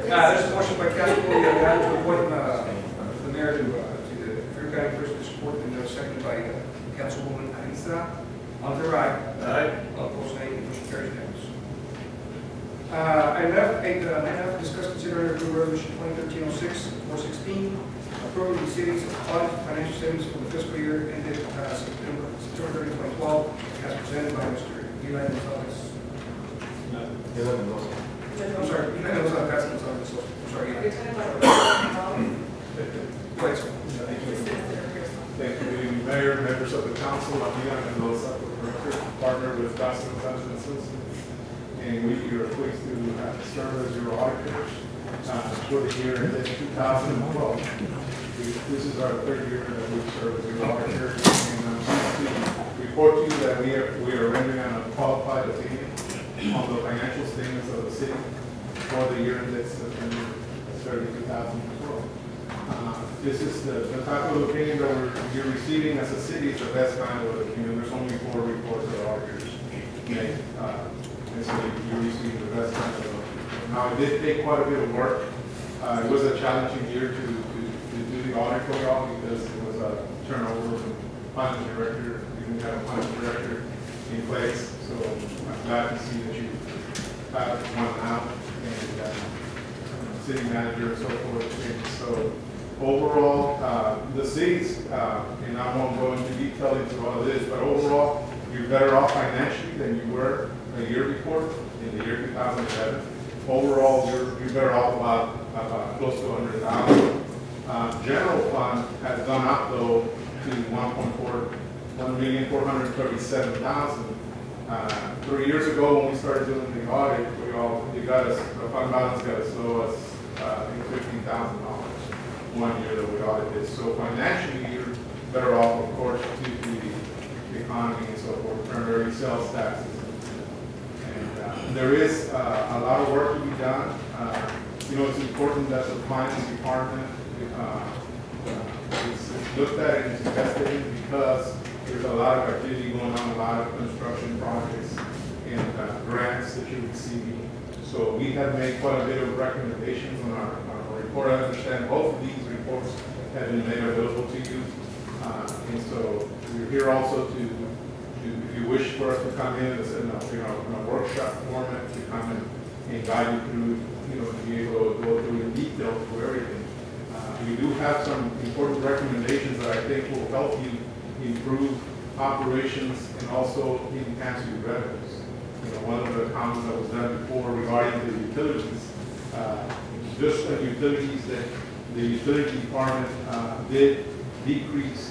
Speaker 3: There's a motion by Councilman Nieto to appoint the mayor to the Fair County First District Court, and seconded by Councilwoman Arisa. On the right. Aye. All opposed, nay. Motion carries unanimous. Item F, discuss, consider, and approve resolution 2013-06-416, approving the city's audit financial statements for the fiscal year ended September 30, 2012, as presented by Mr. Eli Gonzalez. I'm sorry, Eli Gonzalez, I'm sorry. Go ahead, sir.
Speaker 8: Thank you, good evening, Mayor, members of the council. I'm Ian Mendoza, director, partner with Gospel Management Associates. And we are pleased to serve as your auditors for the year ended 2012. This is our third year that we've served as your auditors. And I'm pleased to report to you that we are rendering a qualified opinion on the financial statements of the city for the year ended September 30, 2012. This is the type of opinion that you're receiving as a city. It's the best kind of opinion. There's only 4 reports that auditors make. And so you're receiving the best kind of opinion. Now, it did take quite a bit of work. It was a challenging year to do the audit for y'all because it was a turnover of finance director. We didn't have a finance director in place. So I'm glad to see that you have one now and city manager and so forth. And so overall, the cities, and I won't go into detail into all of this, but overall, you're better off financially than you were a year before, in the year 2011. Overall, you're better off about close to $100,000. General fund has gone up though to $1,437,000. 3 years ago, when we started doing the audit, the fund balance got as low as $15,000 1 year that we audited. So financially, you're better off, of course, due to the economy and so forth, primarily sales taxes. And there is a lot of work to be done. It's important that the finance department is looked at and is invested in because there's a lot of activity going on, a lot of construction projects and grants that you're receiving. So we have made quite a bit of recommendations on our report. I understand both of these reports have been made available to you. And so we're here also to if you wish for us to come in in a workshop format, to come and guide you through, to be able to go through in detail through everything. We do have some important recommendations that I think will help you improve operations and also enhance your revenues. One of the comments that was done before regarding the utilities, just the utilities that the utility department did decrease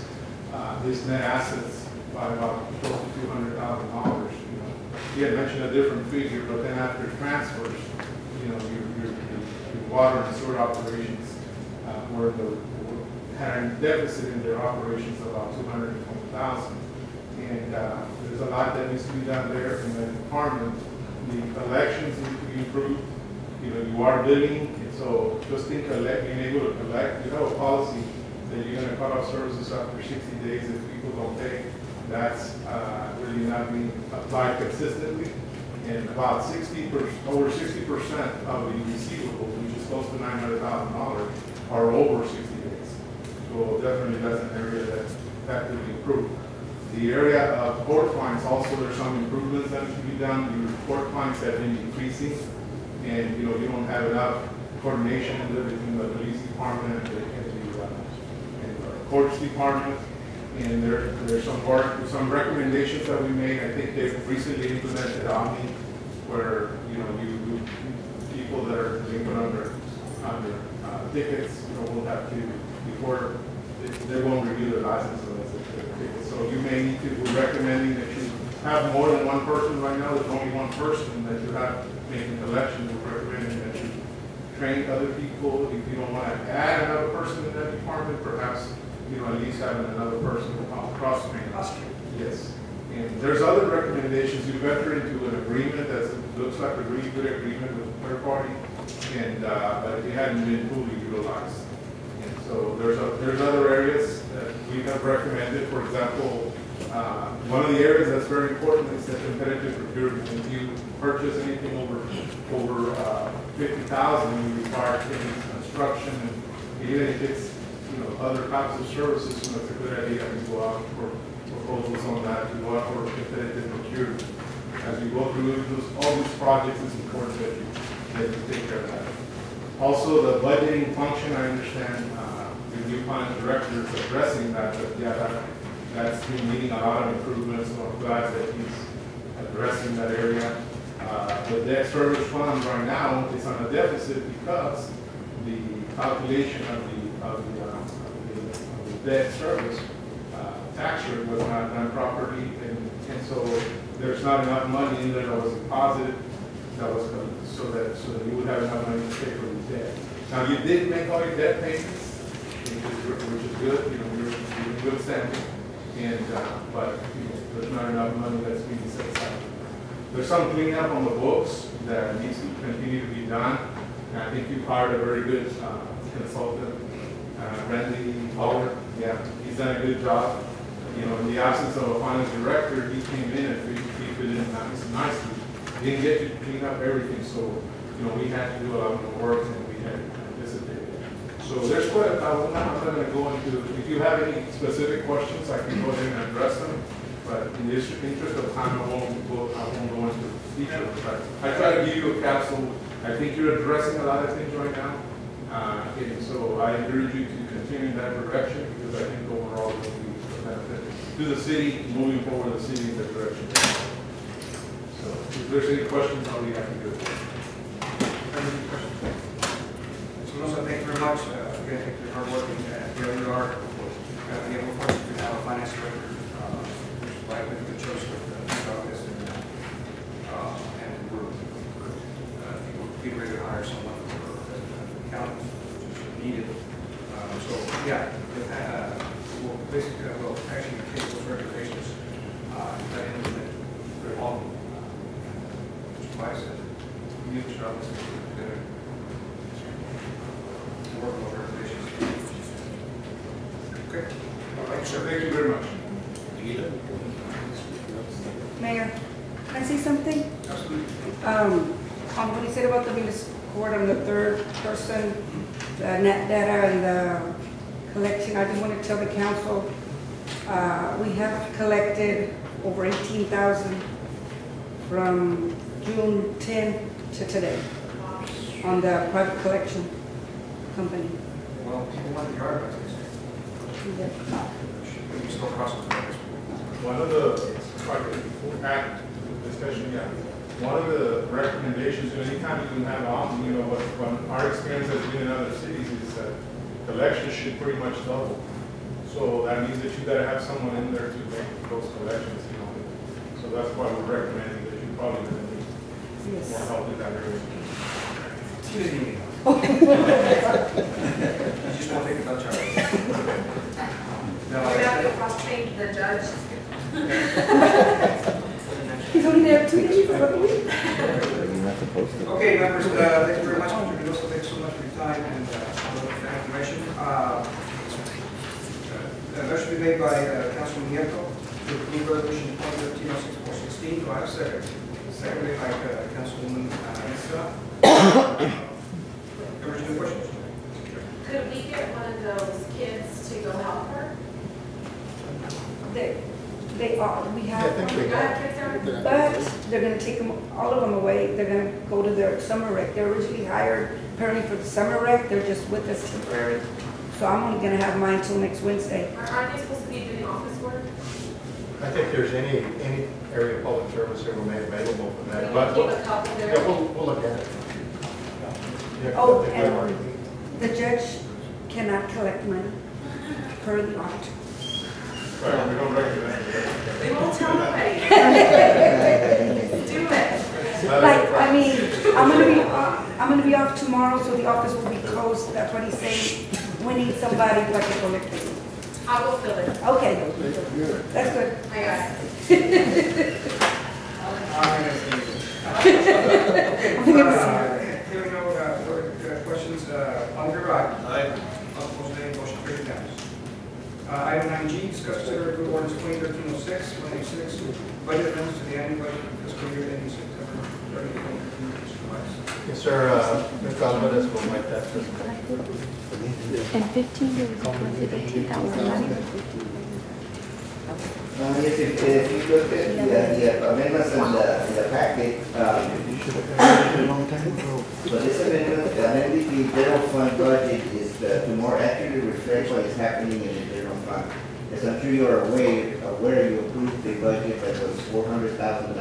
Speaker 8: his net assets by about close to $200,000. He had mentioned a different figure, but then after transfers, your water and sewer operations had a deficit in their operations of about $220,000. And there's a lot that needs to be done there in the department. The elections need to be improved. You are billing, and so just being able to collect. You have a policy that you're going to cut off services after 60 days if people don't pay. That's really not being applied consistently. And about over 60% of the receivables, which is close to $900,000, are over 60 days. So definitely that's an area that could be improved. The area of court fines, also there's some improvements that need to be done. Your court fines have been increasing, and you don't have enough coordination between the police department and the courts department. And there's some recommendations that we made. I think they've recently implemented Omni, where people that are delinquent under tickets, will have to before they won't renew their license unless it's a ticket. So you may need to. We're recommending that you have more than one person right now. There's only one person that you have making collections. We're recommending that you train other people. If you don't want to add another person in that department, perhaps at least having another person cross-train. Yes. And there's other recommendations. You've entered into an agreement that looks like a really good agreement with a third party, and but it hadn't been fully utilized. And so there's other areas that we have recommended. For example, One of the areas that's very important is the competitive procurement. If you purchase anything over 50,000, you require taking construction, and even if it's other types of services, it's a good idea to go out for proposals on that, to go out for competitive procurement. As you go through all these projects, it's important that you take care of that. Also, the budgeting function, I understand the new finance director is addressing that, but yeah, that's been needing a lot of improvements, so I'm glad that he's addressing that area. The debt service fund right now is on a deficit because the calculation of the debt service tax rate was not done properly, and so there's not enough money in there that was deposited so that you would have enough money to pay for the debt. Now, you did make all your debt payments, which is good. You're in good standing, but there's not enough money that's being set aside. There's some cleanup on the books that needs to continue to be done. And I think you've hired a very good consultant, Randy Howard. Yeah, he's done a good job. In the absence of a finance director, he came in and he fit in nicely. He didn't get to clean up everything, so we had to do a lot more work than we had anticipated. So there's quite a I'm not going to go into. If you have any specific questions, I can go ahead and address them. But in the interest of time, I won't go into each of them. But I try to give you a capsule. I think you're addressing a lot of things right now. And so I encourage you to continue in that direction because I think overall it will be a benefit to the city, moving forward the city in that direction. So if there's any questions, I'll be happy to do it.
Speaker 3: Any questions? So Melissa, thank you very much. Again, thank you for your hard work. And here we are. We're fortunate to have a finance director like with the choice with this and we're ready to hire someone for accountants, which is needed. So yeah, we'll basically actually take those recommendations that implement very often. Mr. Weiss and you, Mr. Robinson, together to work on those recommendations. Okay. All right, sir. Thank you very much.
Speaker 20: Mayor, can I say something?
Speaker 3: Absolutely.
Speaker 20: On what he said about the municipal court on the third person, the net data and the collection, I just want to tell the council, we have collected over 18,000 from June 10 to today on the private collection company.
Speaker 3: Well, people want the yard rights, they say. You still cross the line.
Speaker 8: One of the discussion, yeah. One of the recommendations, anytime you can have on, what our experience has been in other cities is that collections should pretty much double. So that means that you got to have someone in there to make those collections. So that's why we're recommending that you probably going to need more help in that area.
Speaker 3: Excuse me. You just want to think about Charlie. No,
Speaker 12: We're not going to cross-train the judge.
Speaker 20: He's only there 2 days.
Speaker 3: Okay, members, thank you very much, Mr. Mendoza. Thanks so much for your time and all the information. A motion be made by Councilman Nieto to approve resolution 2013-6416. Do I have a second? Seconded by Councilwoman Mesa. Members, any questions?
Speaker 12: Could we get one of those kids to go help her?
Speaker 20: They are. We have.
Speaker 12: I think we have.
Speaker 20: But they're going to take them, all of them away. They're going to go to their summer rec. They're originally hired apparently for the summer rec. They're just with us temporary. So I'm only going to have mine till next Wednesday.
Speaker 12: Aren't they supposed to be doing office work?
Speaker 10: I think there's any area of public service that will be available for that.
Speaker 12: Can you keep a couple there?
Speaker 10: Yeah, we'll look at it. Yeah,
Speaker 20: Oh,
Speaker 10: I think we're
Speaker 20: and the judge cannot collect money per the auditor.
Speaker 8: Right, we don't recognize it.
Speaker 12: We won't tell nobody. Do it.
Speaker 20: Like, I mean, I'm gonna be off tomorrow, so the office will be closed. That's what he's saying. We need somebody like a collector.
Speaker 12: I will fill it.
Speaker 20: Okay, that's good.
Speaker 12: I got it.
Speaker 3: Here we go. Questions on your right. Aye. Opposed, nay. Motion carried unanimous. Item 9G, discuss consider approve ordinance 2013-06, 26, budget amendments to the annual budget for fiscal year ending September 30, 2013. Mr. Weiss.
Speaker 10: Yes, sir. Mr. Alvarez will make that presentation.
Speaker 11: In 15 days, it was $18,000.
Speaker 2: Yes, if you look at the amendments in the packet, so this amendment, amending the general fund budget is to more accurately reflect what is happening in the general fund. As I'm sure you are aware you approved the budget that was $400,000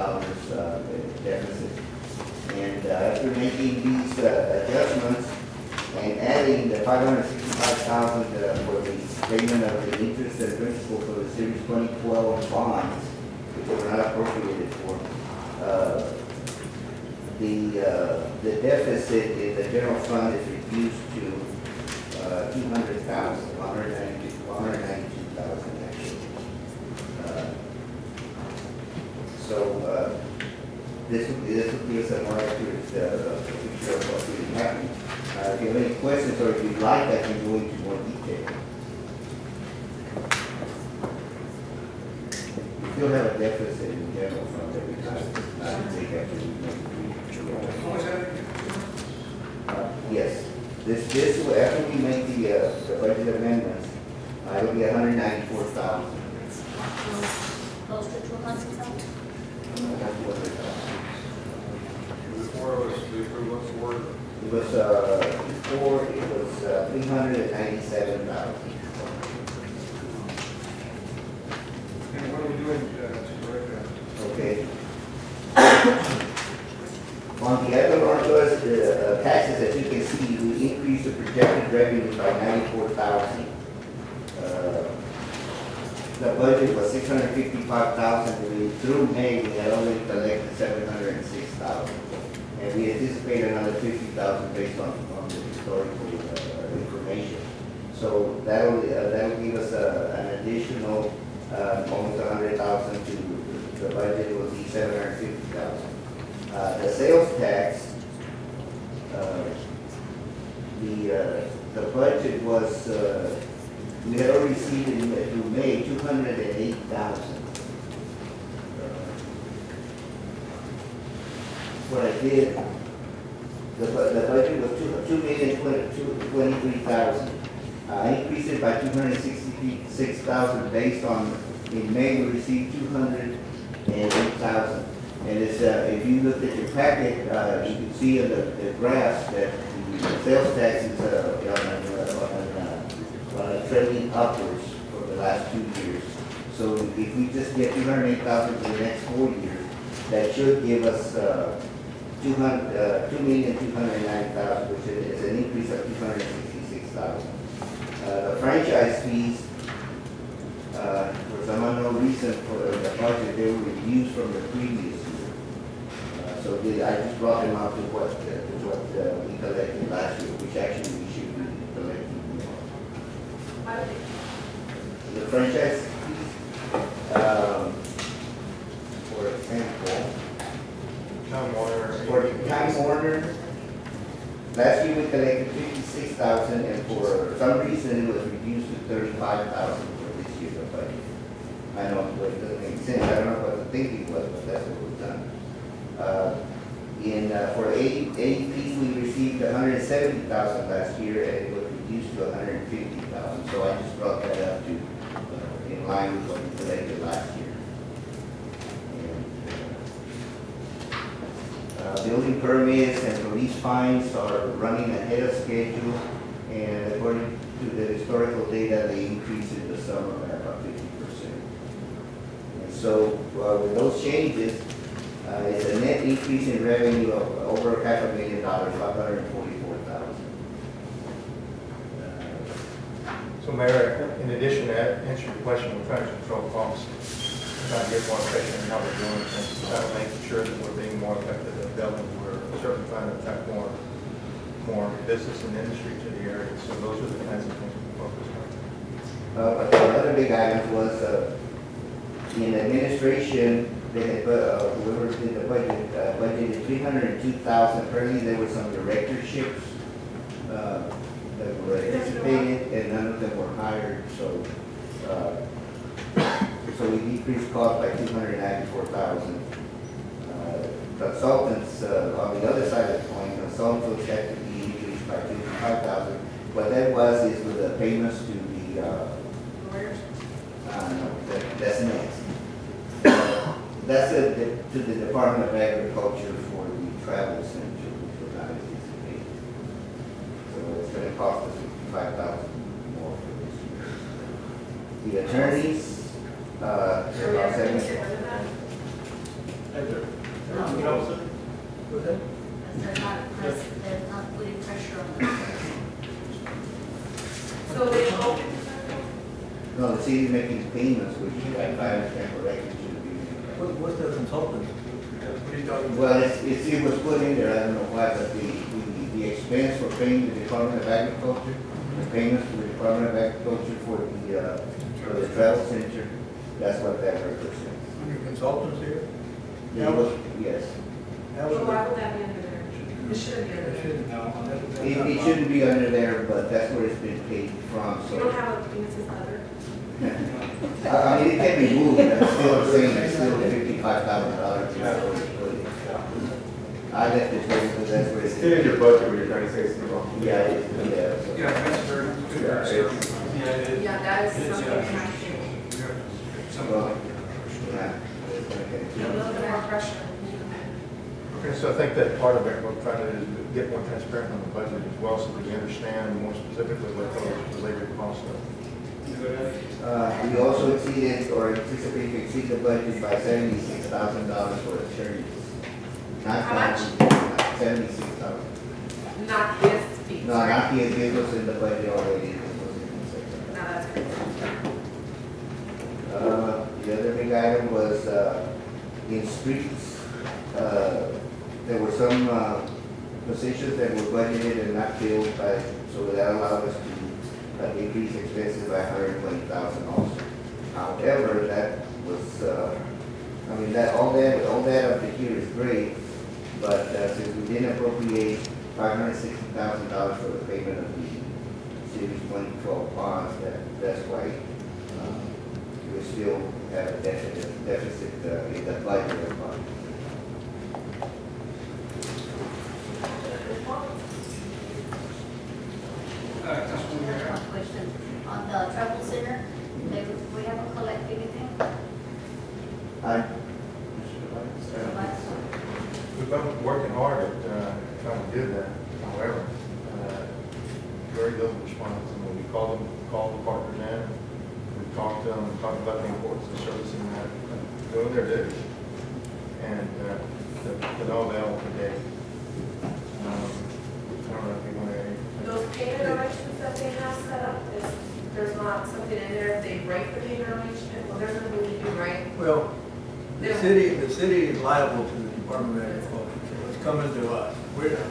Speaker 2: deficit. And after making these adjustments and adding the $565,000 for the payment of the interest and principal for the Series 2012 bonds, which were not appropriated for, the deficit in the general fund is reduced to $200,000, $192,000 actually. So this will give us a more accurate picture of what's really happening. If you have any questions or if you'd like, I can go into more detail. We still have a deficit in the general fund that we have to take after we make yes. This will, after we make the budget amendments, it'll be $194,000.
Speaker 5: Close to 200,000?
Speaker 14: Before it was, we approved what's the word?
Speaker 2: It was, before, it was $397,000.
Speaker 3: And what are we doing to correct that?
Speaker 2: Okay. On the other one was the taxes, as you can see, we increased the projected revenue by $94,000. The budget was $655,000. Through May, we had already collected $706,000. And we anticipate another $50,000 based on the historical information. So that'll give us an additional almost $100,000 to the budget. It will be $750,000. The sales tax, the budget was we had already received through May $208,000. What I did, the budget was $2,023,000. I increased it by $266,000 based on, in May we received $208,000. And it's, if you look at your packet, you can see in the graphs that the sales tax is trending upwards for the last 2 years. So if we just get $208,000 for the next 4 years, that should give us $2,290,000, which is an increase of $266,000. The franchise fees, for some unknown reason for the budget, they were reduced from the previous year. So I just brought them out to what we collected last year, which actually we should be collecting more. The franchise fees, for example, for Time Warner, last year we collected $56,000, and for some reason it was reduced to $35,000 for this year's budget. I know it doesn't make sense. I don't know what the thinking was, but that's what was done. For AEPs, we received $170,000 last year, and it was reduced to $150,000. So I just brought that up to in line with what we collected last year. Building permits and police fines are running ahead of schedule, and according to the historical data, they increased in the summer by about 50%. And so with those changes, it's a net increase in revenue of over $500,000, $544,000.
Speaker 10: So Mayor, in addition to that, answer your question, we're trying to control costs. Trying to get more efficient in how we're doing things, trying to make sure that we're being more effective at building. We're certainly trying to attract more business and industry to the area. So those are the kinds of things we focus on.
Speaker 2: But the other big item was in administration, they had whoever did the budget budgeted $302,000. Apparently there were some directorships that were anticipated, and none of them were hired. So so we decreased cost by 294,000. Consultants, on the other side of the coin, consultants had to be increased by 55,000. What that is with the payments to the,
Speaker 12: Lawyers?
Speaker 2: no, that's next. That's to the Department of Agriculture for the travel center, which was not anticipated. So it's going to cost us 55,000 more for this year. The attorneys, about 70.
Speaker 5: They're not putting pressure on them.
Speaker 12: So they hope.
Speaker 2: No, the city's making payments, which if I understand correctly, should be.
Speaker 18: What's the consultant? What are you talking about?
Speaker 2: Well, it was put in there, I don't know why, but the expense for paying the Department of Agriculture, the payments to the Department of Agriculture for the travel center, that's what that represents.
Speaker 18: Your consultants here?
Speaker 2: Yes.
Speaker 12: So why would that be under there? It shouldn't be under there.
Speaker 2: It shouldn't be under there, but that's where it's been paid from,
Speaker 12: You
Speaker 2: so.
Speaker 12: don't have a thing that says other?
Speaker 2: I mean, it can be moved, but I'm still saying it's still $55,000. I left it there because that's where it's.
Speaker 8: Still in your budget, when you're trying to say something wrong.
Speaker 2: Yeah,
Speaker 3: Yeah, that's very good.
Speaker 12: Yeah, that is something that I do.
Speaker 2: Well, yeah.
Speaker 12: A little bit more pressure.
Speaker 10: Okay, so I think that part of it, we're trying to do is get more transparent on the budget as well, so that we understand more specifically what those related costs are.
Speaker 2: We also exceeded or anticipate to exceed the budget by $76,000 for attorneys.
Speaker 12: How much?
Speaker 2: 76,000.
Speaker 12: Not his fees,
Speaker 2: No,
Speaker 12: right?
Speaker 2: not his, it was in the budget already. It was in the
Speaker 12: No, that's good.
Speaker 2: The other big item was in streets. There were some positions that were budgeted and not filled by, so that allowed us to increase expenses by 120,000 also. However, that was, I mean, all that up to here is great, but since we didn't appropriate $560,000 for the payment of the city's 2012 bonds, that's why we still have a deficit in the budget of funds.
Speaker 5: One question, on the travel center, we haven't collected anything?
Speaker 10: We've been working hard at trying to do that. However, very little response. I mean, we called the partners in, we talked to them, talked about the importance of servicing that, doing their duties, and to know that today. I don't know if you want to.
Speaker 12: Those payment arrangements that they have set up, there's not something in there, if they break the payment arrangement, well, there's nothing we can do, right?
Speaker 18: Well, the city is liable to the Department of Agriculture, so it's coming to us.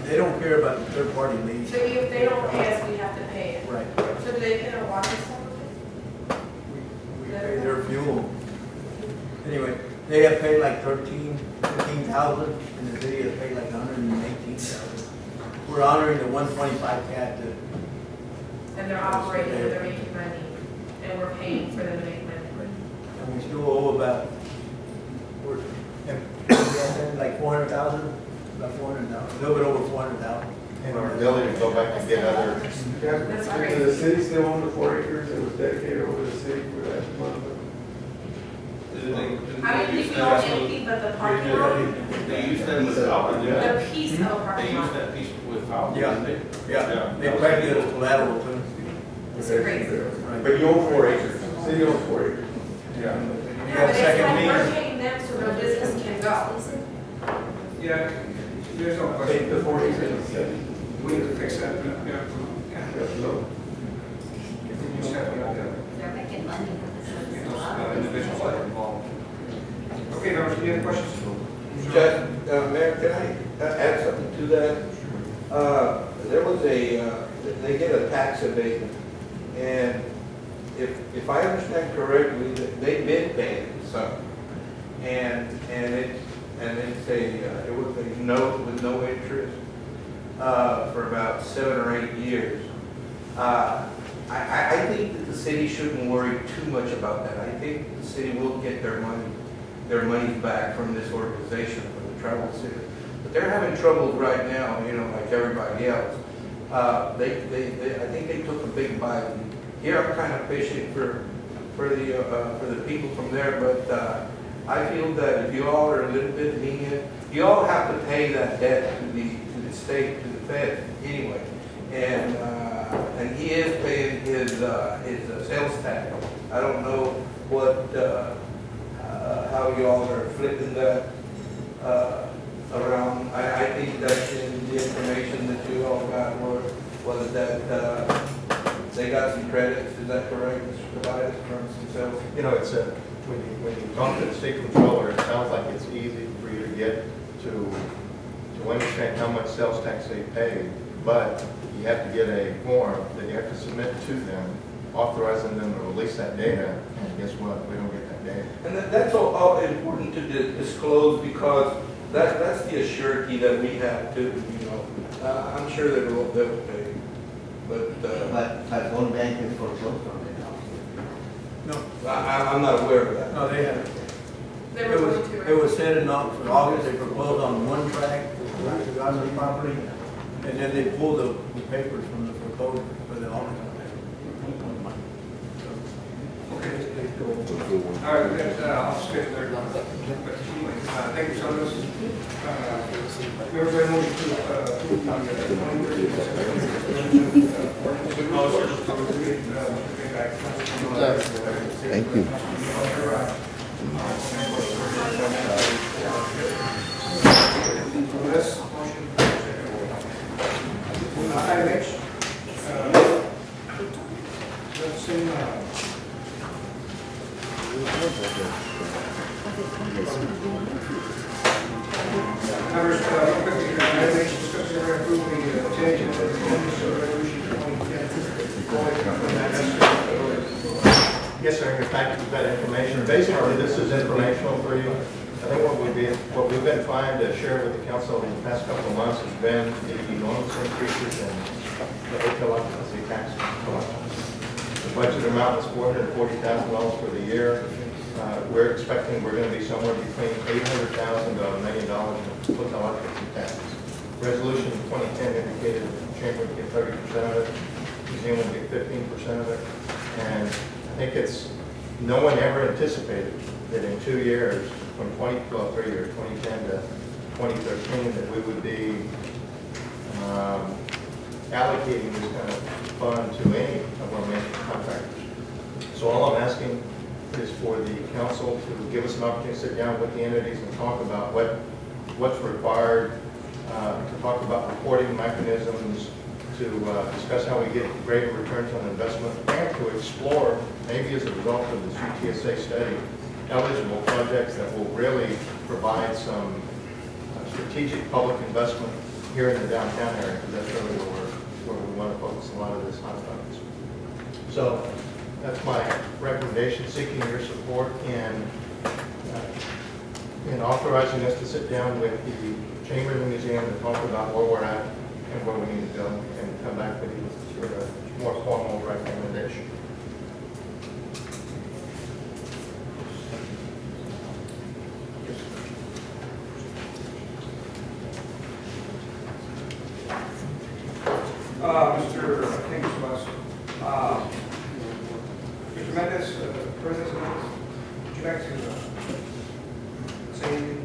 Speaker 18: They don't care about the third party lease.
Speaker 12: So if they don't pay us, we have to pay it.
Speaker 18: Right.
Speaker 12: So do they pay their water and stuff with
Speaker 18: We pay their fuel. Anyway, they have paid like 15,000, and the city has paid like 118,000. We're honoring the 125 cat that.
Speaker 12: And they're operating, and they're making money, and we're paying for them to make money.
Speaker 18: And we still owe about, like 400,000, about 400,000, a little bit over 400,000.
Speaker 10: And our ability to go back and get other.
Speaker 12: That's great.
Speaker 8: Does the city still own the 4 acres that was dedicated over the city for that month?
Speaker 12: I didn't think we owned anything but the parking lot,
Speaker 14: They use that without,
Speaker 12: the piece of a
Speaker 14: they
Speaker 12: parking
Speaker 14: use
Speaker 12: lot.
Speaker 14: that piece without.
Speaker 18: Yeah, they practically as collateral too.
Speaker 12: It's crazy.
Speaker 8: But you own 4 acres, the city owns 4 acres. Yeah.
Speaker 18: You
Speaker 12: Yeah,
Speaker 18: got
Speaker 12: but
Speaker 18: a
Speaker 12: it's
Speaker 18: second
Speaker 12: like we're
Speaker 18: meeting?
Speaker 12: paying them so their business can go.
Speaker 3: Yeah, there's no
Speaker 8: I think
Speaker 3: question.
Speaker 8: the 4 acres is 7.
Speaker 3: We need to fix that. Yeah.
Speaker 8: No.
Speaker 3: You just have to,
Speaker 5: They're making money.
Speaker 3: get those individuals that are involved. Okay, members, any other questions?
Speaker 21: Judge, Mayor, can I add something to that? There was they get a tax abatement, and if I understand correctly, they've been paying some, and it was a note with no interest for about 7 or 8 years. I think that the city shouldn't worry too much about that. I think the city will get their money back from this organization, from the travel city. But they're having trouble right now, you know, like everybody else. I think they took a big bite. And here I'm kind of fishing for the people from there, but I feel that if you all are a little bit lenient, you all have to pay that debt to the state, to the Fed anyway. And he is paying his sales tax. I don't know how you all are flipping that around. I think that in the information that you all got was that they got some credits. Is that correct, Mr. Tobias, from some sales?
Speaker 10: You know, it's when you talk to the state controller, it sounds like it's easy for you to get to understand how much sales tax they pay, but you have to get a form that you have to submit to them, authorizing them to release that data, and guess what? We don't get that data.
Speaker 21: And that's all important to disclose, because that's the assurity that we have to, you know. I'm sure they will pay, but
Speaker 2: one bank is foreclosed on it now.
Speaker 21: No, I'm not aware of that.
Speaker 18: No, they haven't.
Speaker 12: They were going to, right?
Speaker 18: It was set in for August, they proposed on one track, the Gaza property, and then they pulled the papers from the foreclosure for the August.
Speaker 3: All right, I'll skip there. Thank you, Sotos. Members, I motion to approve
Speaker 2: Thank you.
Speaker 3: This motion. Item H. Let's see. Members, quickly, item H, discuss and approve the change in the resolution 2010.
Speaker 10: Yes, sir, in your package, you've got information. Basically, this is informational for you. I think what we've been trying to share with the council in the past couple of months has been the enormous increases in the hotel occupancy tax collections. The budget amount is $440,000 for the year. We're expecting we're going to be somewhere between $800,000 to $1 million in hotel occupancy taxes. Resolution 2010 indicated that the chamber would get 30% of it, the museum would get 15% of it, and I think no one ever anticipated that in 2 years, from 2010 to 2013, that we would be allocating this kind of fund to any of our major contractors. So all I'm asking is for the council to give us an opportunity to sit down with the entities and talk about what's required, to talk about reporting mechanisms, to discuss how we get greater returns on investment, and to explore, maybe as a result of this UTSA study, eligible projects that will really provide some strategic public investment here in the downtown area, because that's really where we want to focus a lot of this hot funds. So that's my recommendation, seeking your support in authorizing us to sit down with the Chamber and the Museum and talk about where we're at and where we need to go, and come back with you with a more formal recommendation.
Speaker 3: Mr. Mendez, President, would you like to say anything?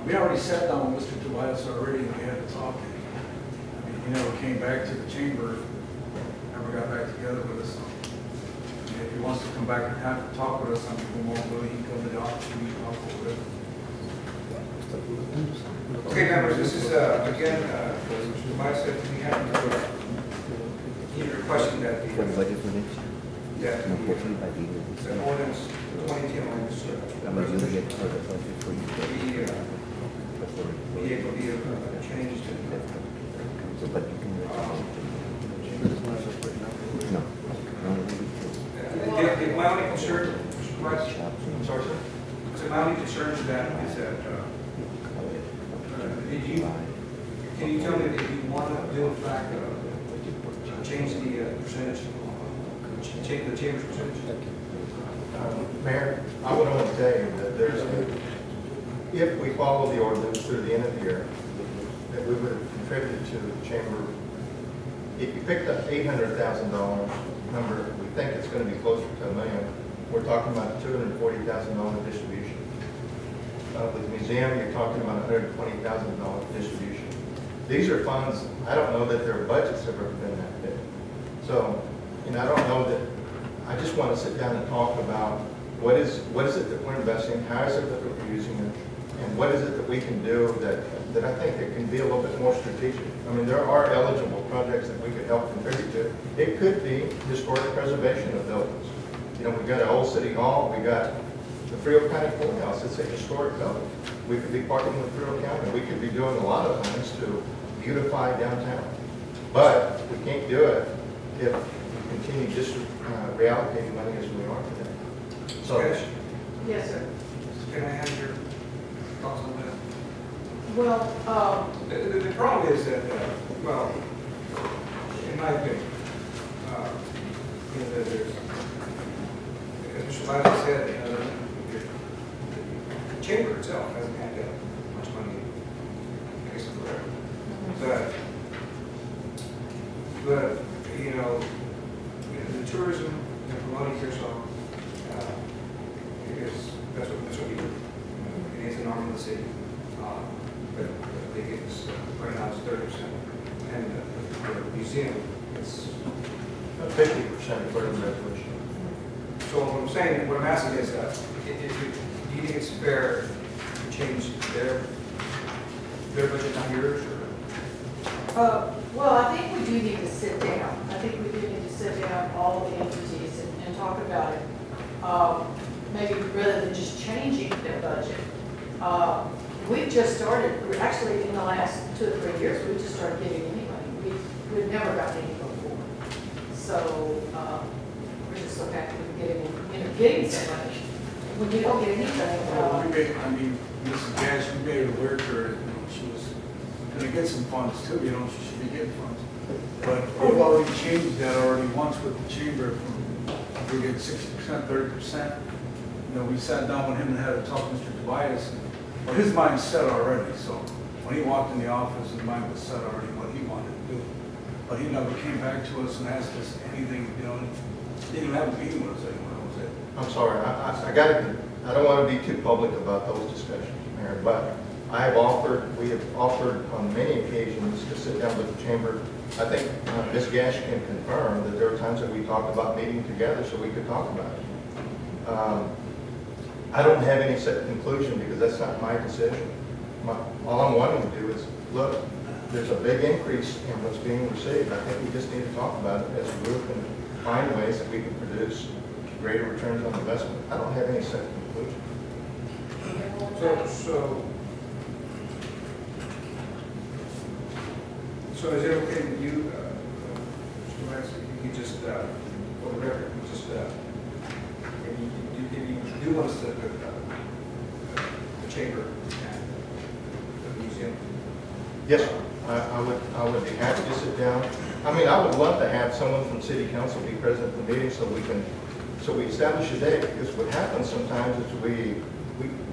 Speaker 6: We already sat down with Mr. Tobias already, and we had a talk. I mean, he never came back to the chamber, never got back together with us. And if he wants to come back and have a talk with us, I'm more willing, he can come to the office and we can talk over it.
Speaker 3: Okay, members, this is, again, Mr. Tobias said we have to, he's requesting that the ordinance 2010 ordinance be able to be changed to my only concern, Mr. Tobias, I'm sorry, sir. So my only concern to that is that can you tell me if you want to do in fact change the percentage chamber's percentage?
Speaker 10: Mayor, I would only tell you that if we follow the ordinance through the end of the year, that we would have contributed to the chamber. If you picked up $800,000 number, we think it's going to be closer to $1 million. We're talking about $240,000 distribution. With the museum, you're talking about $120,000 distribution. These are funds, I don't know that their budgets have ever been that big. So, I don't know that, I just want to sit down and talk about what is it that we're investing, how is it that we're using it, and what is it that we can do that I think it can be a little bit more strategic. I mean, there are eligible projects that we could help contribute to. It could be historic preservation of buildings. We've got an old city hall, we got the Frio County Courthouse, it's a historic building. We could be partnering with Frio County. We could be doing a lot of things to beautify downtown. But we can't do it if we continue just reallocating money as we are today. So,
Speaker 9: Yes, sir.
Speaker 3: Can I have your thoughts on that?
Speaker 9: Well,
Speaker 3: The problem is that, well, in my opinion, there's, as Mr. Biden said, the chamber itself hasn't had that much money, I guess, forever. But the tourism and promoting Pearsall, that's what we do. It is an arm of the city. But I think it's, right now it's 30%. And the museum, it's
Speaker 10: 50% for the resolution.
Speaker 3: So what I'm saying, what I'm asking is, do you think it's fair to change their budget, not yours?
Speaker 9: well, I think we do need to sit down. I think we do need to sit down, all of the entities, and talk about it. Maybe rather than just changing their budget. We've just started, actually in the last 2 or 3 years, we've just started giving any money. We've never gotten any before. So we're just so happy to be getting some money. When you don't get anything,
Speaker 6: Mrs. Gash, we made it work her, she was going to get some funds too, she should be getting funds. But we've already changed that already once with the chamber from, we get 60%, 30%. We sat down with him and had a talk with Mr. Tobias. Well, his mind's set already, so when he walked in the office, his mind was set already what he wanted to do. But he never came back to us and asked us anything, didn't even have a meeting with us anymore, that was it.
Speaker 10: I'm sorry, I don't want to be too public about those discussions, Mayor, but we have offered on many occasions to sit down with the chamber. I think Ms. Gash can confirm that there are times that we talked about meeting together so we could talk about it. I don't have any set conclusion because that's not my decision. All I'm wanting to do is, look, there's a big increase in what's being received. I think we just need to talk about it as a group and find ways that we can produce greater returns on investment. I don't have any set conclusion.
Speaker 3: So is it okay with you, Mr. Lance, if you just, for the record, just, you do want us to, the chamber and the museum?
Speaker 10: Yes, I would be happy to sit down. I would love to have someone from City Council be present at the meeting so we establish a date, because what happens sometimes is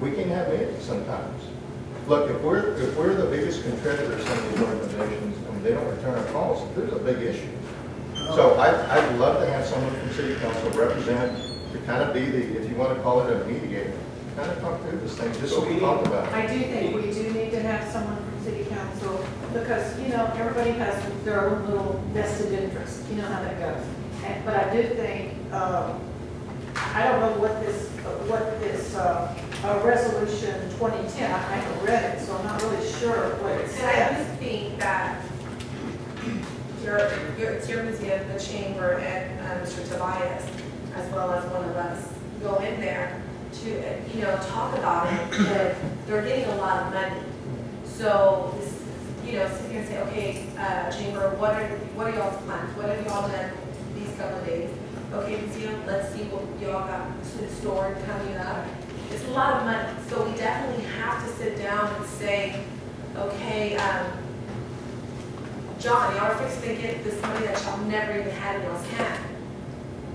Speaker 10: we can have meetings sometimes. Look, if we're the biggest contributor to some of these organizations and they don't return our calls, there's a big issue. So I'd love to have someone from City Council represent, to kind of be the, if you want to call it a mediator, kind of talk through this thing, just so we talk about it.
Speaker 9: I do think we do need to have someone from City Council because, everybody has their own little vested interest. You know how that goes. But I do think, I don't know what this resolution 2010, I haven't read it, so I'm not really sure what it says.
Speaker 12: And I just think that it's your museum, the chamber, and Mr. Tobias, as well as one of us, go in there to, talk about it, but they're getting a lot of money. So, sit here and say, okay, chamber, what are y'all's plans? What have y'all done these couple of days? Okay, museum, let's see what y'all got in store coming up. It's a lot of money, so we definitely have to sit down and say, okay, John, y'all are fixing to get this money that y'all never even had in y'all's hand.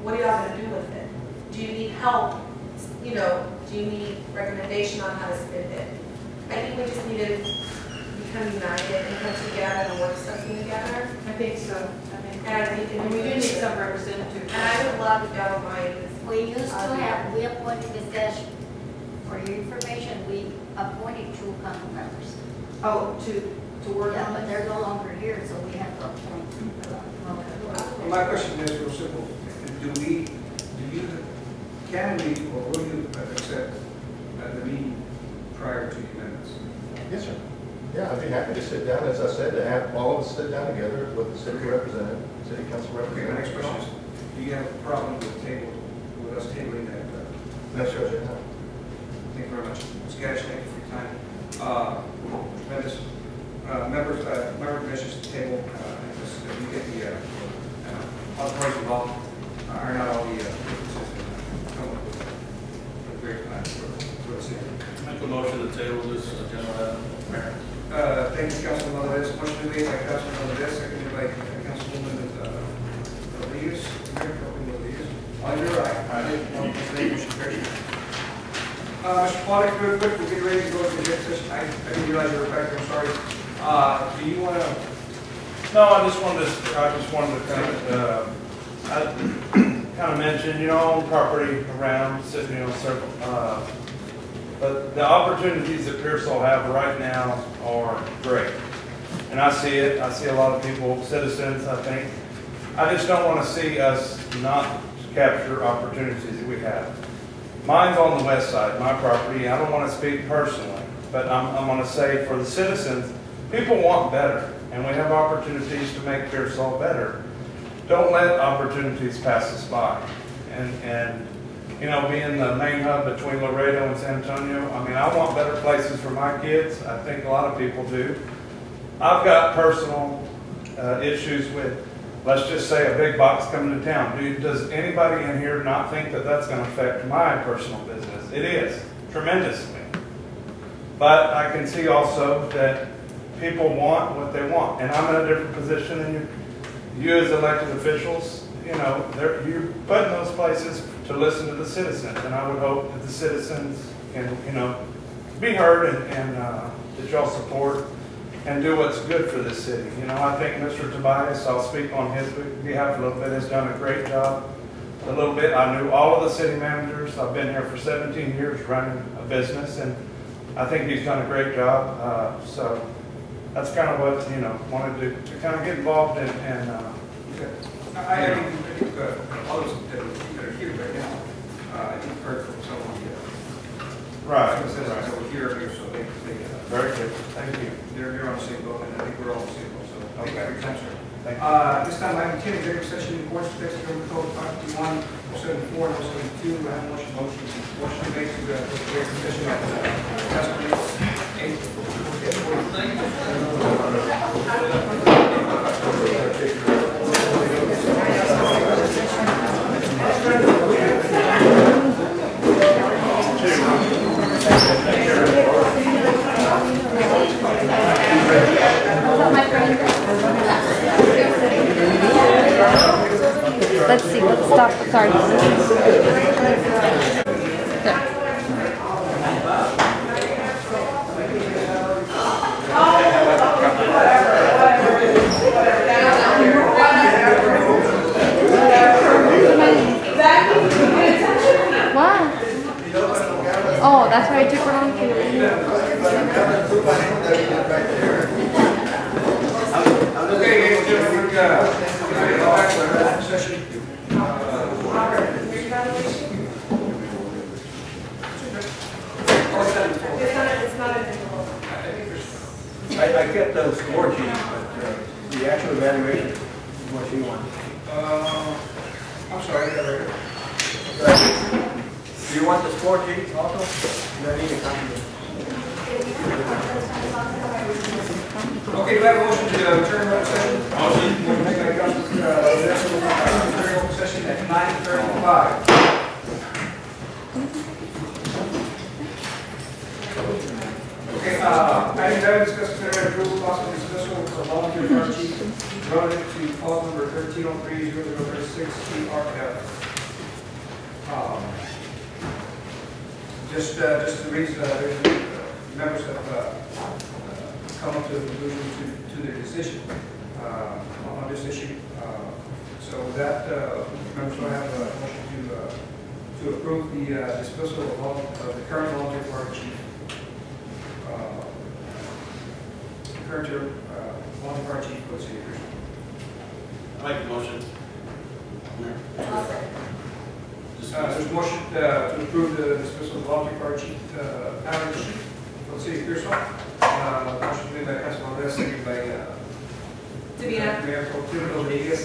Speaker 12: what are y'all gonna do with it? Do you need help? You know, do you need recommendation on how to spend it? I think we just need to become united and come together and work something together.
Speaker 19: I think so.
Speaker 12: And I think
Speaker 19: And we do need some representatives.
Speaker 12: And I would love to go my.
Speaker 5: We used to have, we appointed Ms. Dash, for your information, we appointed 2 council members.
Speaker 19: Oh, to work
Speaker 5: Yeah,
Speaker 19: on
Speaker 5: but
Speaker 19: it?
Speaker 5: they're no longer here, so we have to appoint.
Speaker 3: Well, my question is real simple. Can we, or will you accept the meeting prior to the amendments?
Speaker 10: Yes, sir. Yeah, I'd be happy to sit down, as I said, to have all of us sit down together with the city representative, city council
Speaker 3: Okay,
Speaker 10: representative.
Speaker 3: my next question is, do you have a problem with us tabling that?
Speaker 10: No, sir, I do not.
Speaker 3: Thank you very much. Ms. Gaddis, thank you for your time. Tremendous. Member commissions to table, we get the, all the parties involved, iron out all the differences and come up with a great plan for the city.
Speaker 14: Make a motion to table this agenda item, Mayor.
Speaker 3: Thank you, Councilman Melendez. Motion made by Councilman Melendez, seconded by Councilwoman Rodriguez. Mayor Pro Tem Rodriguez. All in your aye. Motion carries. Mr. Pollack, real quick, we're getting ready to go into the executive session. I didn't realize you were back there, I'm sorry. Do you want to?
Speaker 7: No, I just wanted to kind of mention, you know, own property around Mississippi, circle. But the opportunities that Pearsall have right now are great. And I see it. I see a lot of people, citizens, I think. I just don't want to see us not capture opportunities that we have. Mine's on the west side, my property. I don't want to speak personally, but I'm going to say for the citizens, people want better, and we have opportunities to make Pearsall better. Don't let opportunities pass us by. And you know, being the main hub between Laredo and San Antonio, I mean, I want better places for my kids. I think a lot of people do. I've got personal issues with, let's just say, a big box coming to town. Does anybody in here not think that that's going to affect my personal business? It is, tremendously. But I can see also that people want what they want. And I'm in a different position than you. You as elected officials, you know, you're put in those places to listen to the citizens. And I would hope that the citizens can, you know, be heard and that y'all support and do what's good for this city. You know, I think Mr. Tobias, I'll speak on his behalf a little bit, has done a great job. A little bit, I knew all of the city managers. I've been here for 17 years running a business, and I think he's done a great job. So that's kind of what, you know, wanted to kind of get involved in. And
Speaker 3: I think all those that are here right now, I think heard from someone here.
Speaker 7: Right.
Speaker 3: Citizens over here, so they
Speaker 7: very good. Thank you.
Speaker 3: They're on the same boat, and I think we're all on the same boat. So thank you for your time, sir.
Speaker 7: Thank you.
Speaker 3: This time, item 10, executive session in accordance with Texas Government Code 551, 074, and 072. I have a motion made to executive session at Council
Speaker 11: Let's see, let's stop. Sorry. What? Oh, that's why I took her on
Speaker 3: Okay, ladies and gentlemen, we're back to our session.
Speaker 18: I kept those score sheets, but the actual evaluation is what you want.
Speaker 3: I'm sorry, I got it right here.
Speaker 18: Do you want the score sheets also? Do I need a copy?
Speaker 3: Okay, do I have a motion to adjourn the session? Motion. Made by Councilman open session at 9:35. Okay, item 11, discuss consider approval possible dismissal for volunteer fire chief relative to clause number 13030036 TRF. Just the reason, members have come up to a conclusion to their decision on this issue. So with that, members will have a motion to approve the dismissal of the current volunteer fire chief. Current volunteer fire chief for the city of Pearsall.
Speaker 14: I make the motion.
Speaker 3: There's a motion to approve the dismissal of the volunteer fire chief, fire chief for the city of Pearsall. Motion made by Councilman Reyes, seconded by
Speaker 12: Davina.
Speaker 3: Mayor Pro Tem Rodriguez.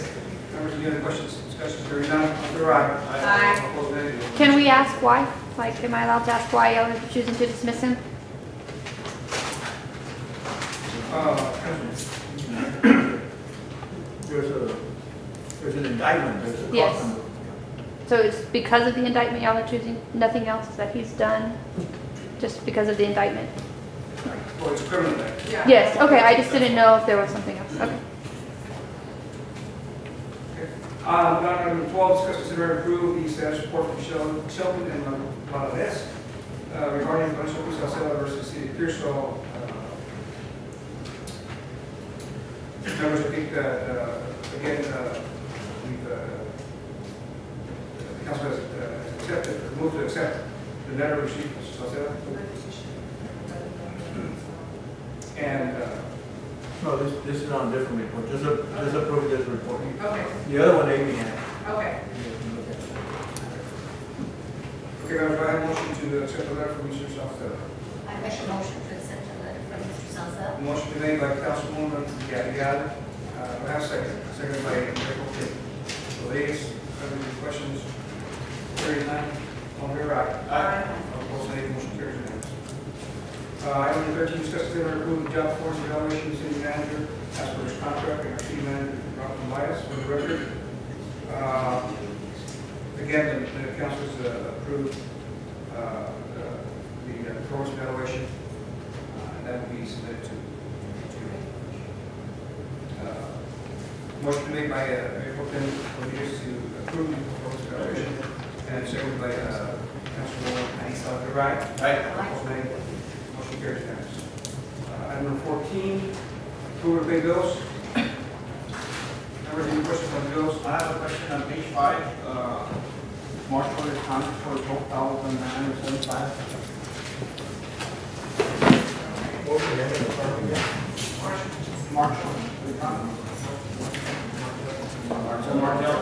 Speaker 3: Members, any other questions, discussions, hearing none, all in favor, aye.
Speaker 12: Aye.
Speaker 3: All opposed, nay.
Speaker 11: Can we ask why? Like, am I allowed to ask why y'all are choosing to dismiss him?
Speaker 18: There's an indictment, there's a
Speaker 11: Yes.
Speaker 18: court number.
Speaker 11: So it's because of the indictment y'all are choosing, nothing else that he's done? Just because of the indictment?
Speaker 3: Well, it's a criminal act.
Speaker 12: Yeah.
Speaker 11: Yes, okay, I just didn't know if there was something else, okay.
Speaker 3: Item 12, discuss, consider, and approve the status report from Shelton and Valadez regarding Municipal Police Salcedo versus City of Pearsall. Members, I think that, again, the council has accepted, or moved to accept the letter received from Mr. Salcedo. And,
Speaker 18: No, this is on a different report, just approve this report.
Speaker 12: Okay.
Speaker 18: The other one, Amy had.
Speaker 12: Okay.
Speaker 3: okay, members, I have a motion to accept the letter from Mr. Salcedo.
Speaker 5: I make a motion to accept the letter from Mr. Salcedo.
Speaker 3: Motion been made by Councilwoman Yadigal. Do I have a second? Second by Mayor Pro Tem Rodriguez. Any questions? Hearing none, all in favor, aye.
Speaker 12: Aye.
Speaker 3: All opposed, nay. Motion carries unanimously. Item number 13, discuss consider and approve the job force evaluation of city manager as per his contract and our city manager, Rob Elias, for the record. Again, the council has approved the performance evaluation, and that will be submitted to motion made by Mayor Pro Tem Rodriguez to approve the performance evaluation, and seconded by Councilwoman Anissa Garay. Aye. Motion carries unanimously. Item number 14, approval to pay bills. Members, any questions on the bills?
Speaker 14: I have a question on page 5, March order contract for $12,975. March. Martel.